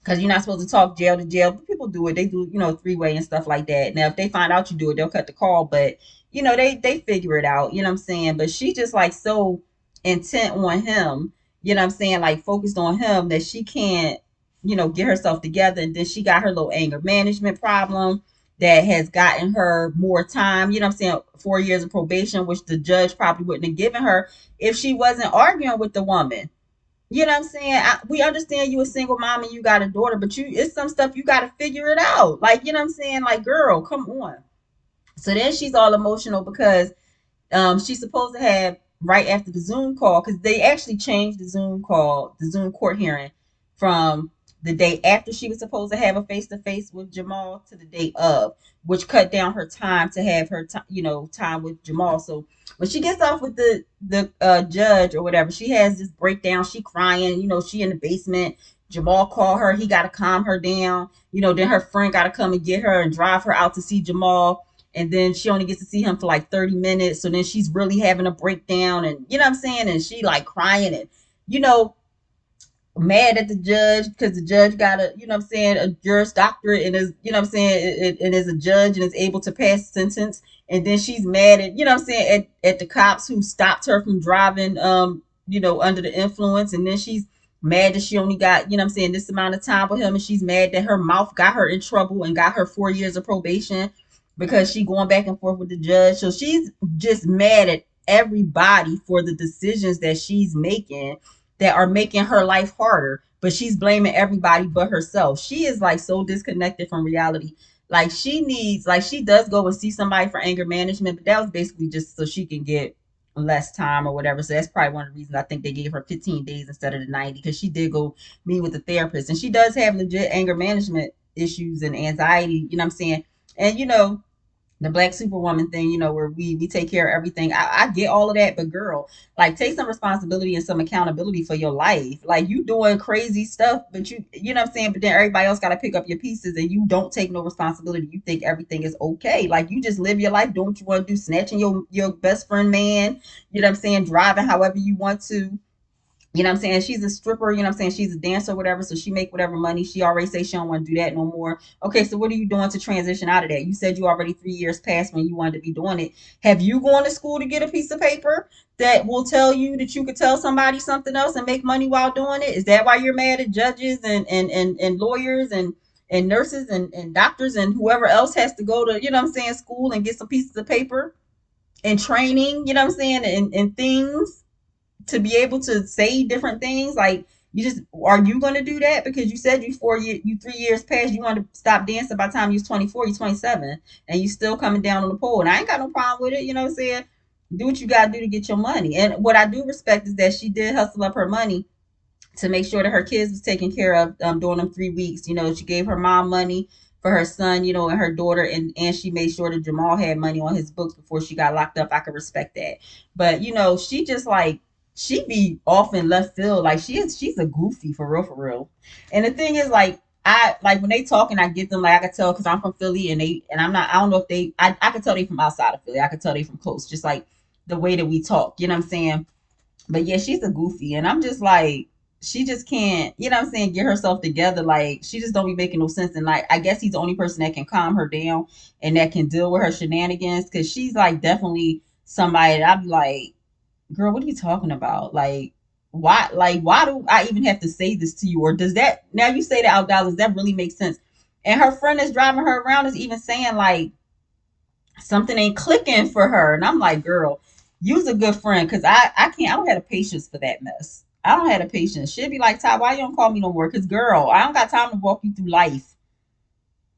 because you're not supposed to talk jail to jail. But people do it. They do, three-way and stuff like that. Now, if they find out you do it, they'll cut the call. But, they figure it out. You know what I'm saying? But she just like so intent on him, you know what I'm saying? Like, focused on him, that she can't, get herself together. And then she got her little anger management problem that has gotten her more time, you know what I'm saying? 4 years of probation, which the judge probably wouldn't have given her if she wasn't arguing with the woman. You know what I'm saying? We understand you a single mom and you got a daughter, but it's some stuff you got to figure it out. Like, you know what I'm saying? Like, girl, come on. So then she's all emotional because she's supposed to have right after the Zoom call, because they actually changed the Zoom court hearing from the day after she was supposed to have a face to face with Jamal to the day of, which cut down her time to have her time with Jamal. So when she gets off with the judge or whatever, she has this breakdown. She crying, she in the basement. Jamal called her. He got to calm her down. Then her friend got to come and get her and drive her out to see Jamal, and then she only gets to see him for like 30 minutes. So then she's really having a breakdown, and you know what I'm saying? And she like crying and, you know, mad at the judge because the judge got a, you know what I'm saying, a Juris Doctorate and is, you know what I'm saying, and is a judge and is able to pass sentence. And then she's mad at, you know what I'm saying, at the cops who stopped her from driving, under the influence. And then she's mad that she only got, you know what I'm saying, this amount of time with him. And she's mad that her mouth got her in trouble and got her 4 years of probation because she going back and forth with the judge. So she's just mad at everybody for the decisions that she's making that are making her life harder, but she's blaming everybody but herself. She is like so disconnected from reality. Like, she does go and see somebody for anger management, but that was basically just so she can get less time or whatever. So that's probably one of the reasons I think they gave her 15 days instead of the 90, because she did go meet with a therapist, and she does have legit anger management issues and anxiety, you know what I'm saying? And the black superwoman thing, where we take care of everything. I get all of that, but girl, like take some responsibility and some accountability for your life. Like you doing crazy stuff, but you know what I'm saying, but then everybody else got to pick up your pieces and you don't take no responsibility. You think everything is okay. Like you just live your life doing what you want to do, snatching your best friend man, you know what I'm saying, driving however you want to. You know what I'm saying? She's a stripper, you know what I'm saying? She's a dancer, whatever. So she make whatever money. She already say she don't want to do that no more. Okay, so what are you doing to transition out of that? You said you already 3 years past when you wanted to be doing it. Have you gone to school to get a piece of paper that will tell you that you could tell somebody something else and make money while doing it? Is that why you're mad at judges and lawyers and nurses and doctors and whoever else has to go to, you know what I'm saying, school and get some pieces of paper and training, you know what I'm saying, and things to be able to say different things. Like you just, are you going to do that? Because you said you 3 years past, you want to stop dancing by the time you're 24, you're 27, and you still coming down on the pole. And I ain't got no problem with it, you know what I'm saying? Do what you got to do to get your money. And what I do respect is that she did hustle up her money to make sure that her kids was taken care of during them 3 weeks. She gave her mom money for her son, and her daughter, and she made sure that Jamal had money on his books before she got locked up. I could respect that. But she just like, she be off in left field. Like she's a goofy for real, for real. And the thing is, like, I like when they talk and I get them, like I could tell because I'm from Philly and I'm not, I don't know if I could tell they from outside of Philly. I could tell they from close, just like the way that we talk, you know what I'm saying? But yeah, she's a goofy, and I'm just like, she just can't, you know what I'm saying, get herself together. Like she just don't be making no sense. And like I guess he's the only person that can calm her down and that can deal with her shenanigans, because she's like definitely somebody that I'd be like, girl, what are you talking about? Like why do I even have to say this to you? Or does that, now you say that out loud, does that really make sense? And her friend that's driving her around is even saying like something ain't clicking for her. And I'm like, girl, you's a good friend, because I can't, I don't have the patience for that mess. I don't have the patience. She'd be like, Ty, why you don't call me no more? Because girl, I don't got time to walk you through life.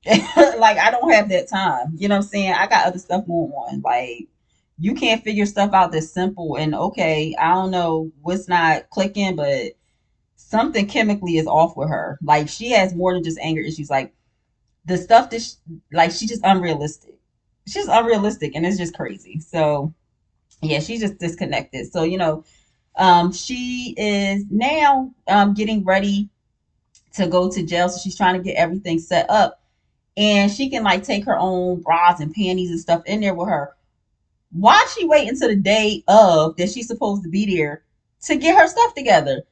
Like I don't have that time. You know what I'm saying? I got other stuff going on. Like you can't figure stuff out that's simple. And okay, I don't know what's not clicking, but something chemically is off with her. Like she has more than just anger issues. Like the stuff that like she's just unrealistic. She's unrealistic, and it's just crazy. So yeah, she's just disconnected. So she is now getting ready to go to jail. So she's trying to get everything set up, and she can like take her own bras and panties and stuff in there with her. Why she wait until the day of that she's supposed to be there to get her stuff together?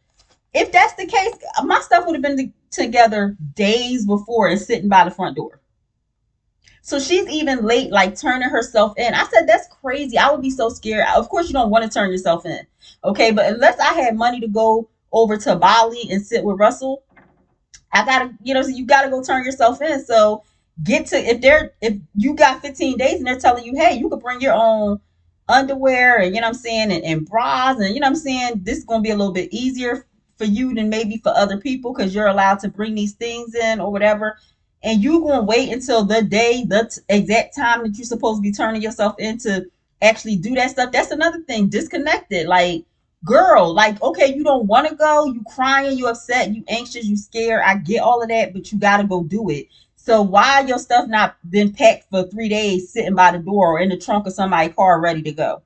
If that's the case, my stuff would have been together days before and sitting by the front door. So she's even late, like turning herself in. I said, that's crazy. I would be so scared. Of course, you don't want to turn yourself in. Okay. But unless I had money to go over to Bali and sit with Russell, I gotta, so you gotta go turn yourself in. So get to, if you got 15 days and they're telling you, hey, you could bring your own underwear and, you know what I'm saying, and bras, and, you know what I'm saying, this is gonna be a little bit easier for you than maybe for other people because you're allowed to bring these things in or whatever. And you gonna wait until the day, exact time that you're supposed to be turning yourself in to actually do that stuff. That's another thing. Disconnected. Like, girl, like, okay, you don't want to go, you crying, you upset, you anxious, you scared. I get all of that, but you gotta go do it. So why your stuff not been packed for 3 days sitting by the door or in the trunk of somebody's car ready to go?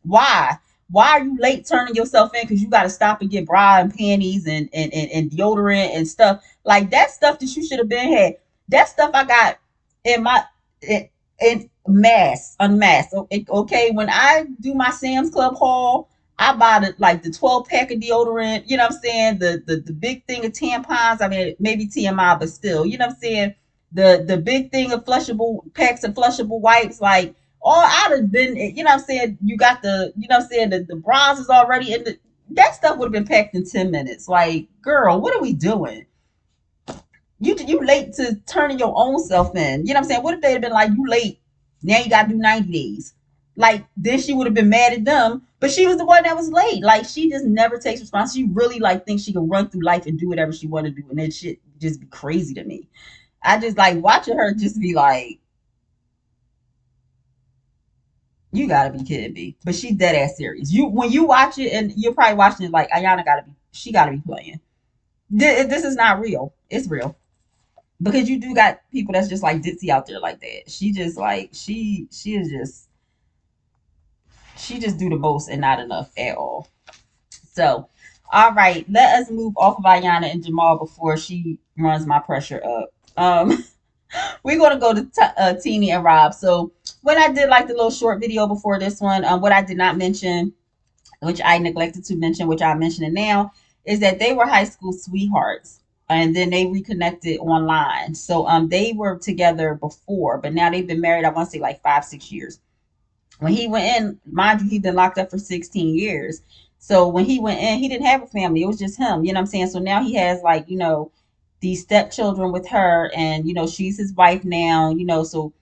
Why? Why are you late turning yourself in? Because you got to stop and get bra and panties and deodorant and stuff. Like that stuff that you should have been had. That stuff I got in my in mass, unmasked. Okay, when I do my Sam's Club haul, I buy the 12 pack of deodorant. You know what I'm saying? The big thing of tampons. I mean, maybe TMI, but still, you know what I'm saying? The big thing of flushable packs of flushable wipes, like or I'd have been, you know what I'm saying? You got you know what I'm saying? The bras is already in that stuff would have been packed in 10 minutes. Like, girl, what are we doing? You late to turning your own self in. You know what I'm saying? What if they'd have been like, you late, now you gotta do 90 days. Like, then she would have been mad at them, but she was the one that was late. Like, she just never takes responsibility. She really like thinks she can run through life and do whatever she want to do, and that shit just be crazy to me. I just like watching her just be like, you gotta be kidding me. But she's dead ass serious. You when you watch it, and you're probably watching it like Ayana gotta be, she gotta be playing. This is not real. It's real. because you do got people that's just like ditzy out there like that. She just like she is just she just do the most and not enough at all. So, all right, let us move off of Ayana and Jamal before she runs my pressure up. We're gonna go to Teeny and Rob. So when I did like the little short video before this one, what I did not mention, which I neglected to mention, which I'm mentioning now, is that they were high school sweethearts. And then they reconnected online. So they were together before, but now they've been married, I want to say like 5, 6 years. When he went in, mind you, he'd been locked up for 16 years. So when he went in, he didn't have a family. It was just him. You know what I'm saying? So now he has like, these stepchildren with her, and she's his wife now, so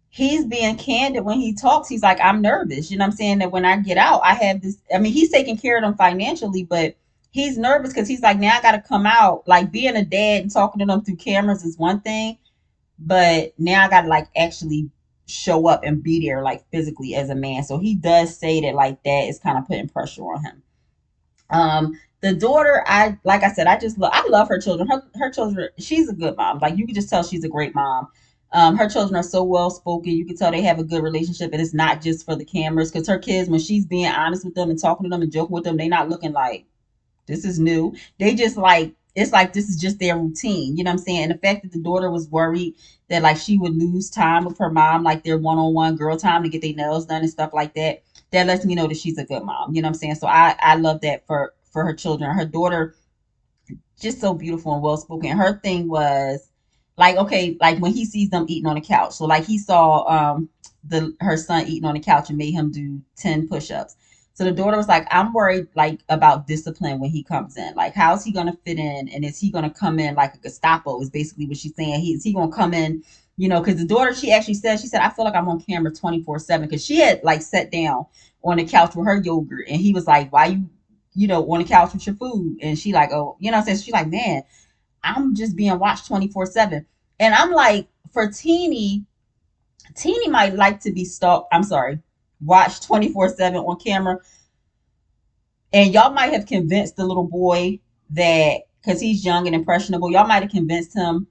he's being candid when he talks. He's like, I'm nervous. You know what I'm saying? That when I get out, I have this. I mean, he's taking care of them financially, but he's nervous because he's like, now I got to come out. Like being a dad and talking to them through cameras is one thing, but now I got to like actually show up and be there like physically as a man. So he does say that like that is kind of putting pressure on him. The daughter, I like I said, I love her children. Her children, she's a good mom. Like you can just tell she's a great mom. Her children are so well spoken. You can tell they have a good relationship, and it's not just for the cameras. Because her kids, when she's being honest with them and talking to them and joking with them, they not looking like this is new. They just like it's like this is just their routine. You know what I'm saying? And the fact that the daughter was worried that like she would lose time with her mom, like their one-on-one girl time to get their nails done and stuff like that, that lets me know that she's a good mom. You know what I'm saying? So I love that for her children. Her daughter just so beautiful and well spoken. Her thing was like, okay, like when he sees them eating on the couch. So like he saw the her son eating on the couch and made him do 10 push-ups. So the daughter was like, I'm worried like about discipline when he comes in. Like how's he gonna fit in, and is he gonna come in like a Gestapo is basically what she's saying. Is he gonna come in, because the daughter, she actually said, she said, I feel like I'm on camera 24/7, because she had like sat down on the couch with her yogurt, and he was like, why you on the couch with your food? And she like, oh, what I'm saying? She's like, man, I'm just being watched 24/7. And I'm like, for Teeny might like to be stalked. I'm sorry, watched 24/7 on camera. And y'all might have convinced the little boy that, because he's young and impressionable, y'all might have convinced him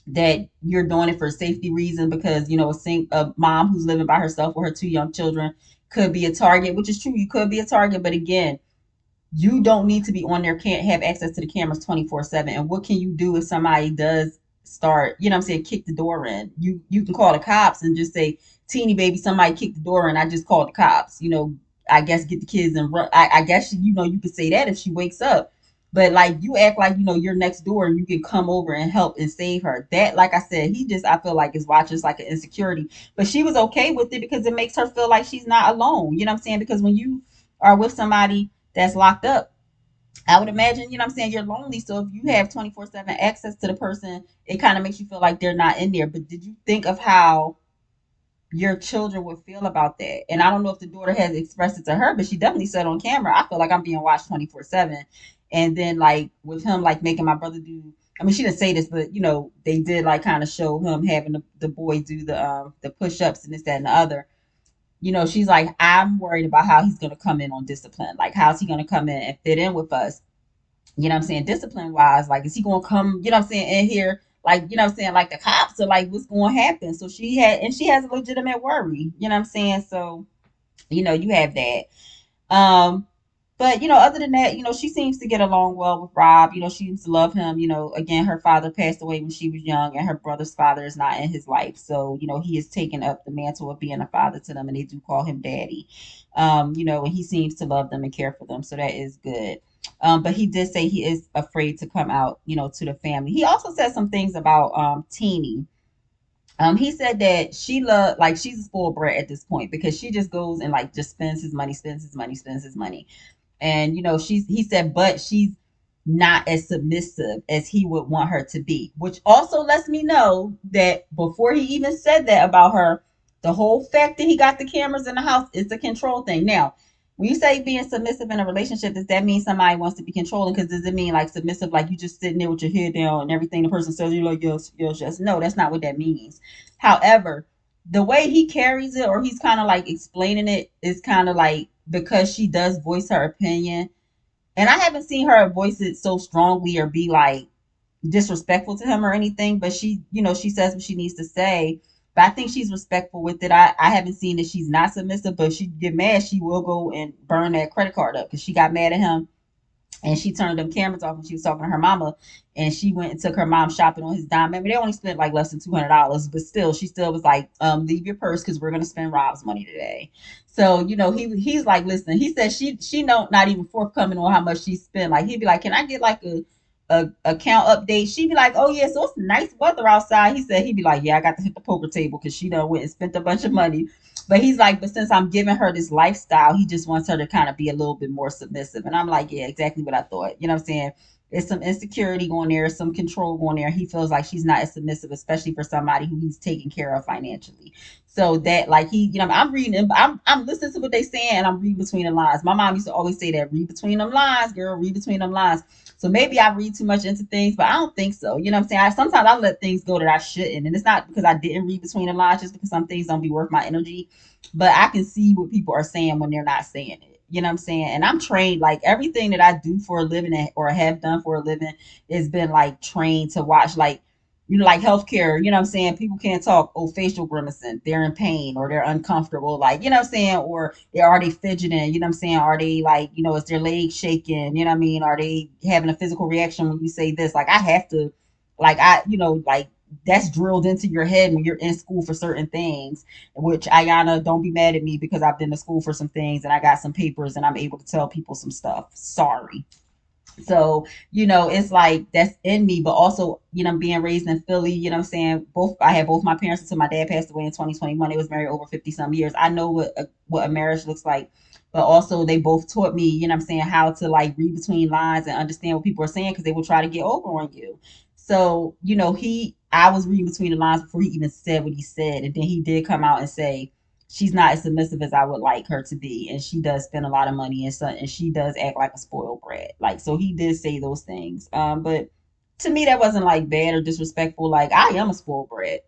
that you're doing it for safety reason, because a mom who's living by herself with her two young children could be a target, which is true. You could be a target, but again, you don't need to be on there, can't have access to the cameras 24/7. And what can you do if somebody does start, kick the door in? You can call the cops and just say, teeny baby, somebody kicked the door in, I just called the cops. I guess get the kids and run. I guess you could say that if she wakes up. But like you act like you're next door and you can come over and help and save her. That, like I said, he just, I feel like, is watching like an insecurity. But she was okay with it because it makes her feel like she's not alone. You know what I'm saying? Because when you are with somebody that's locked up, I would imagine, you're lonely. So if you have 24/7 access to the person, it kind of makes you feel like they're not in there. But did you think of how your children would feel about that? And I don't know if the daughter has expressed it to her, but she definitely said on camera, I feel like I'm being watched 24/7. And then like with him, like making my brother do, I mean, she didn't say this, but they did like kind of show him having the boy do the push-ups and this, that, and the other. She's like, I'm worried about how he's going to come in on discipline. Like, how's he going to come in and fit in with us? Discipline wise, like, is he going to come, in here, like, like the cops are like, what's going to happen? So she has a legitimate worry, So, you have that. Um, but other than that, she seems to get along well with Rob. She seems to love him. Again, her father passed away when she was young, and her brother's father is not in his life. So, he has taken up the mantle of being a father to them, and they do call him daddy. And he seems to love them and care for them. So that is good. But he did say he is afraid to come out, to the family. He also said some things about Teeny. He said that like she's a spoiled brat at this point, because she just goes and like just spends his money, spends his money, spends his money. And he said, but she's not as submissive as he would want her to be, which also lets me know that before he even said that about her, the whole fact that he got the cameras in the house is a control thing. Now, when you say being submissive in a relationship, does that mean somebody wants to be controlling? Because does it mean like submissive, like you just sitting there with your head down and everything the person says, you're like, yes, yes, yes? No, that's not what that means. However, the way he carries it, or he's kind of like explaining it, is kind of like, because she does voice her opinion. And I haven't seen her voice it so strongly or be like disrespectful to him or anything, but she, she says what she needs to say. But I think she's respectful with it. I haven't seen that she's not submissive, but she get mad, she will go and burn that credit card up because she got mad at him and she turned them cameras off when she was talking to her mama, and she went and took her mom shopping on his dime. Maybe they only spent like less than $200, but still, she still was like, leave your purse because we're gonna spend Rob's money today. So he's like, listen, he said she not even forthcoming on how much she spent. Like he'd be like, can I get like a account update? She'd be like, oh yeah, so it's nice weather outside. He said he'd be like, yeah, I got to hit the poker table because she done went and spent a bunch of money. But he's like, but since I'm giving her this lifestyle, he just wants her to kind of be a little bit more submissive. And I'm like, yeah, exactly what I thought. You know what I'm saying? There's some insecurity going there, some control going there. He feels like she's not as submissive, especially for somebody who he's taking care of financially. So that, like, I'm reading, I'm listening to what they saying, and I'm reading between the lines. My mom used to always say that, read between them lines, girl, read between them lines. So maybe I read too much into things, but I don't think so. You know what I'm saying? Sometimes I let things go that I shouldn't. And it's not because I didn't read between the lines, just because some things don't be worth my energy. But I can see what people are saying when they're not saying it. You know what I'm saying? And I'm trained, like everything that I do for a living or have done for a living has been like trained to watch, like, like healthcare, you know what I'm saying? People can't talk, oh, facial grimacing, they're in pain or they're uncomfortable, like, you know what I'm saying? Or are they fidgeting, you know what I'm saying? Are they like, is their leg shaking? You know what I mean? Are they having a physical reaction when you say this? Like, I have to, like, like that's drilled into your head when you're in school for certain things, which Ayana, don't be mad at me because I've been to school for some things and I got some papers and I'm able to tell people some stuff. Sorry. So, it's like that's in me, but also, being raised in Philly, you know what I'm saying? I had both my parents until my dad passed away in 2021. They was married over 50 some years. I know what a marriage looks like, but also they both taught me, you know what I'm saying, how to like read between lines and understand what people are saying because they will try to get over on you. So, I was reading between the lines before he even said what he said. And then he did come out and say, she's not as submissive as I would like her to be, and she does spend a lot of money and she does act like a spoiled brat. Like, so he did say those things. But to me, that wasn't like bad or disrespectful. Like, I am a spoiled brat.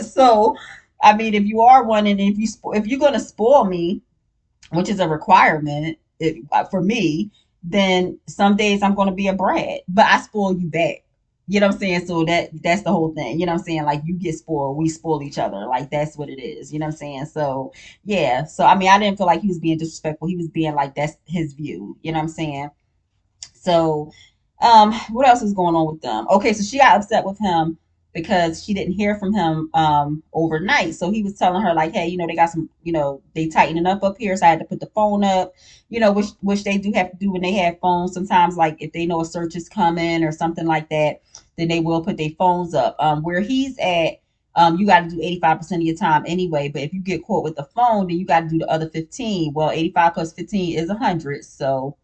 So, I mean, if you are one, and if you're gonna spoil me, which is a requirement for me, then some days I'm going to be a brat, but I spoil you back. You know what I'm saying? So that's the whole thing. You know what I'm saying? Like, you get spoiled, we spoil each other. Like, that's what it is. You know what I'm saying? So yeah. So I mean, I didn't feel like he was being disrespectful. He was being like, that's his view. You know what I'm saying? So, what else is going on with them? Okay, so she got upset with him because she didn't hear from him overnight. So he was telling her like, hey, they got some, they tightening up here, so I had to put the phone up, which they do have to do when they have phones. Sometimes, like if they know a search is coming or something like that, then they will put their phones up. Where he's at, you got to do 85% of your time anyway. But if you get caught with the phone, then you got to do the other 15. Well, 85 plus 15 is 100. So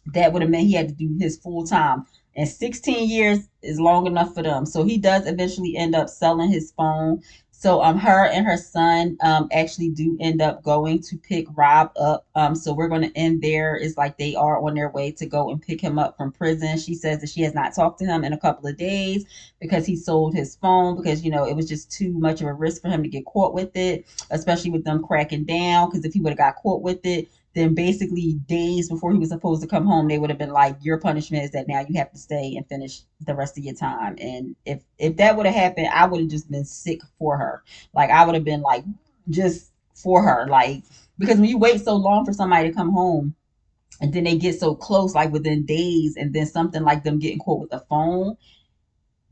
that would have meant he had to do his full time. And 16 years is long enough for them. So he does eventually end up selling his phone. So her and her son actually do end up going to pick Rob up. So we're going to end there. It's like they are on their way to go and pick him up from prison. She says that she has not talked to him in a couple of days because he sold his phone because it was just too much of a risk for him to get caught with it, especially with them cracking down. Because if he would have got caught with it, then basically days before he was supposed to come home, they would have been like, your punishment is that now you have to stay and finish the rest of your time. And if that would have happened, I would have just been sick for her. Like, I would have been like, just for her. Like, because when you wait so long for somebody to come home and then they get so close, like within days, and then something like them getting caught with a phone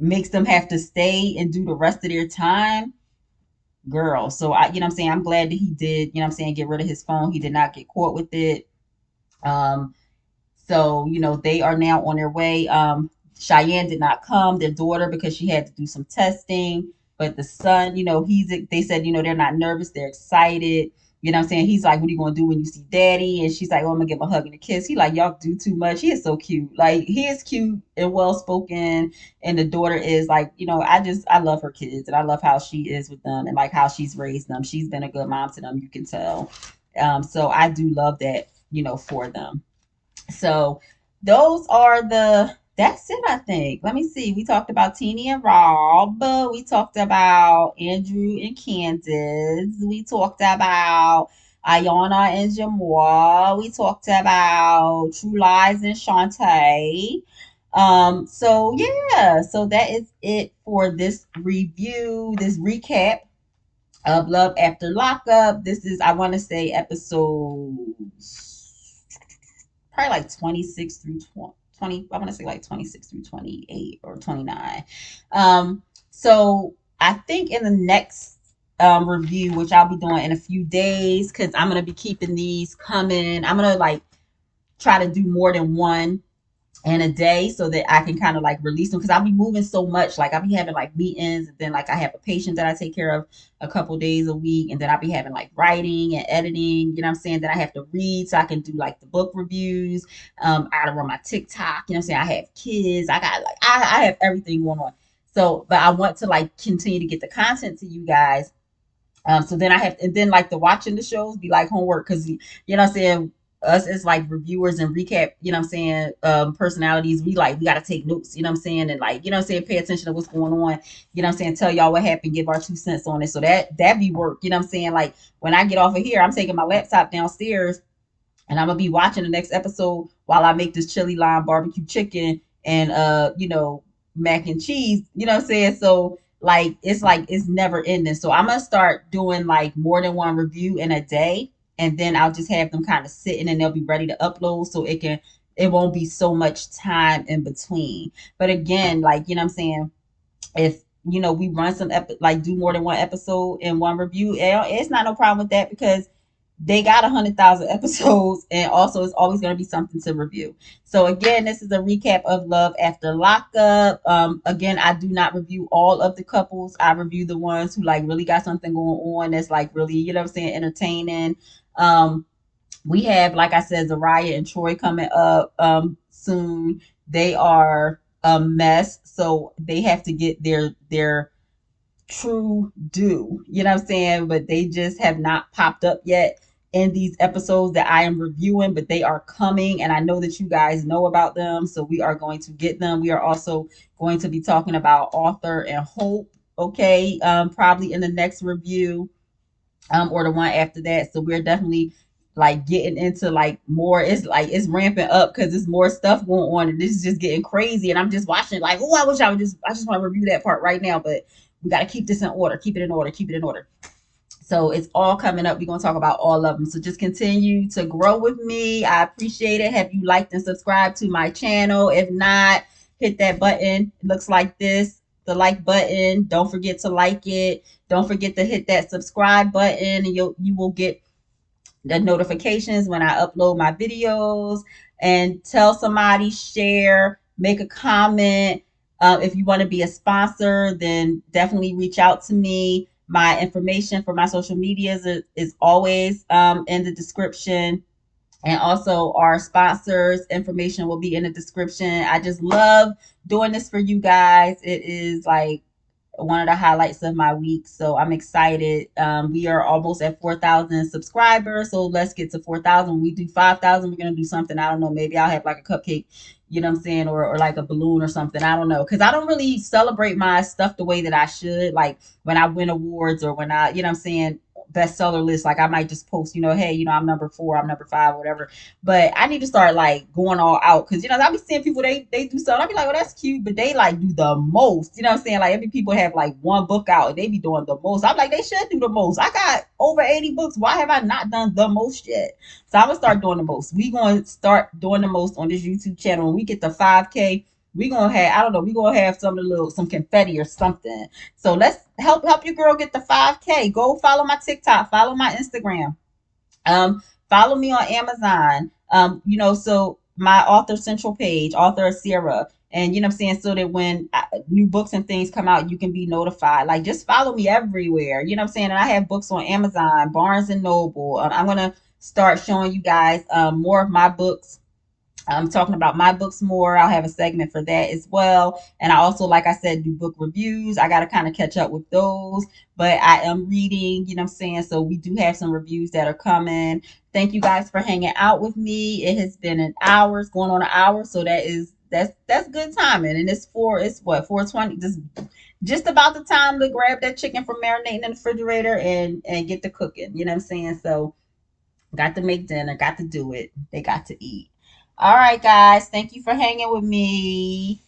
makes them have to stay and do the rest of their time, girl. So what I'm saying, I'm glad that he did, what I'm saying, get rid of his phone. He did not get caught with it. um so, they are now on their way. Cheyenne did not come, their daughter, because she had to do some testing. But the son, they said, they're not nervous, they're excited. You know what I'm saying? He's like, what are you going to do when you see daddy? And she's like, oh, I'm going to give him a hug and a kiss. He like, y'all do too much. He is so cute. Like, he is cute and well spoken. And the daughter is like, I love her kids and I love how she is with them and like how she's raised them. She's been a good mom to them, you can tell. So I do love that, for them. So those are that's it, I think. Let me see. We talked about Teeny and Rob. We talked about Andrew and Candace. We talked about Ayana and Jamal. We talked about True Lies and Shante. So yeah, so that is it for this review, this recap of Love After Lockup. This is, I want to say, episode probably like 26 through 20, I want to say like 26 through 28 or 29. So I think in the next review, which I'll be doing in a few days, because I'm going to be keeping these coming. I'm going to like try to do more than one in a day so that I can kind of like release them, because I'll be moving so much. Like I'll be having like meetings, and then like I have a patient that I take care of a couple days a week, and then I'll be having like writing and editing, you know what I'm saying, that I have to read so I can do like the book reviews. I gotta run my TikTok, you know what I'm saying, I have kids, I got like I have everything going on. So but I want to like continue to get the content to you guys. So then I have, and then like the watching the shows be like homework, because you know what I'm saying, us as like reviewers and recap, you know what I'm saying, personalities, we like, we got to take notes, you know what I'm saying, and like, you know what I'm saying, pay attention to what's going on, you know what I'm saying, tell y'all what happened, give our 2 cents on it. So that be work, you know what I'm saying. Like when I get off of here, I'm taking my laptop downstairs, and I'm gonna be watching the next episode while I make this chili lime barbecue chicken and you know, mac and cheese, you know what I'm saying? So like it's never ending. So I'm gonna start doing like more than one review in a day, and then I'll just have them kind of sitting and they'll be ready to upload, so it won't be so much time in between. But again, like, you know what I'm saying, if you know we run like do more than one episode in one review, it's not no problem with that, because they got 100,000 episodes, and also it's always going to be something to review. So again, this is a recap of Love After Lockup. Again, I do not review all of the couples. I review the ones who like really got something going on that's like really, you know what I'm saying, entertaining. We have, like I said, Zariah and Troy coming up soon. They are a mess, so they have to get their true due. You know what I'm saying? But they just have not popped up yet in these episodes that I am reviewing, but they are coming, and I know that you guys know about them, so we are going to get them. We are also going to be talking about Author and Hope, okay, probably in the next review, or the one after that. So we're definitely like getting into like more. It's like it's ramping up because there's more stuff going on, and this is just getting crazy. And I'm just watching like, oh, I just want to review that part right now, but we got to keep this in order, keep it in order, keep it in order. So it's all coming up. We're going to talk about all of them. So just continue to grow with me. I appreciate it. Have you liked and subscribed to my channel? If not, hit that button. It looks like this, the like button. Don't forget to like it. Don't forget to hit that subscribe button, and you will get the notifications when I upload my videos. And tell somebody, share, make a comment. If you want to be a sponsor, then definitely reach out to me. My information for my social medias is always in the description. And also our sponsors information will be in the description. I just love doing this for you guys. It is like one of the highlights of my week. So I'm excited. We are almost at 4,000 subscribers. So let's get to 4,000. When we do 5,000, we're going to do something. I don't know. Maybe I'll have like a cupcake, you know what I'm saying? Or like a balloon or something. I don't know. Because I don't really celebrate my stuff the way that I should. Like when I win awards, or when I, you know what I'm saying, bestseller list, like I might just post, you know, hey, you know, I'm number 4, I'm number 5, whatever. But I need to start like going all out, because you know I be seeing people, they do something, I be like, oh, that's cute, but they like do the most, you know what I'm saying? Like every people have like one book out and they be doing the most. I'm like, they should do the most. I got over 80 books. Why have I not done the most yet? So I'm gonna start doing the most. We gonna start doing the most on this YouTube channel. When we get to 5K, we gonna have, I don't know, we gonna have some confetti or something. So let's help your girl get the 5K. Go follow my TikTok, follow my Instagram. Follow me on Amazon. You know, so my Author Central page, AuthorAseera. And you know what I'm saying? So that when new books and things come out, you can be notified. Like just follow me everywhere. You know what I'm saying? And I have books on Amazon, Barnes and Noble. I'm gonna start showing you guys more of my books. I'm talking about my books more. I'll have a segment for that as well. And I also, like I said, do book reviews. I got to kind of catch up with those, but I am reading, you know what I'm saying? So we do have some reviews that are coming. Thank you guys for hanging out with me. It has been an hour, it's going on an hour. So that's good timing. And it's what, 4:20, just about the time to grab that chicken from marinating in the refrigerator and get to cooking. You know what I'm saying? So got to make dinner, got to do it. They got to eat. All right, guys. Thank you for hanging with me.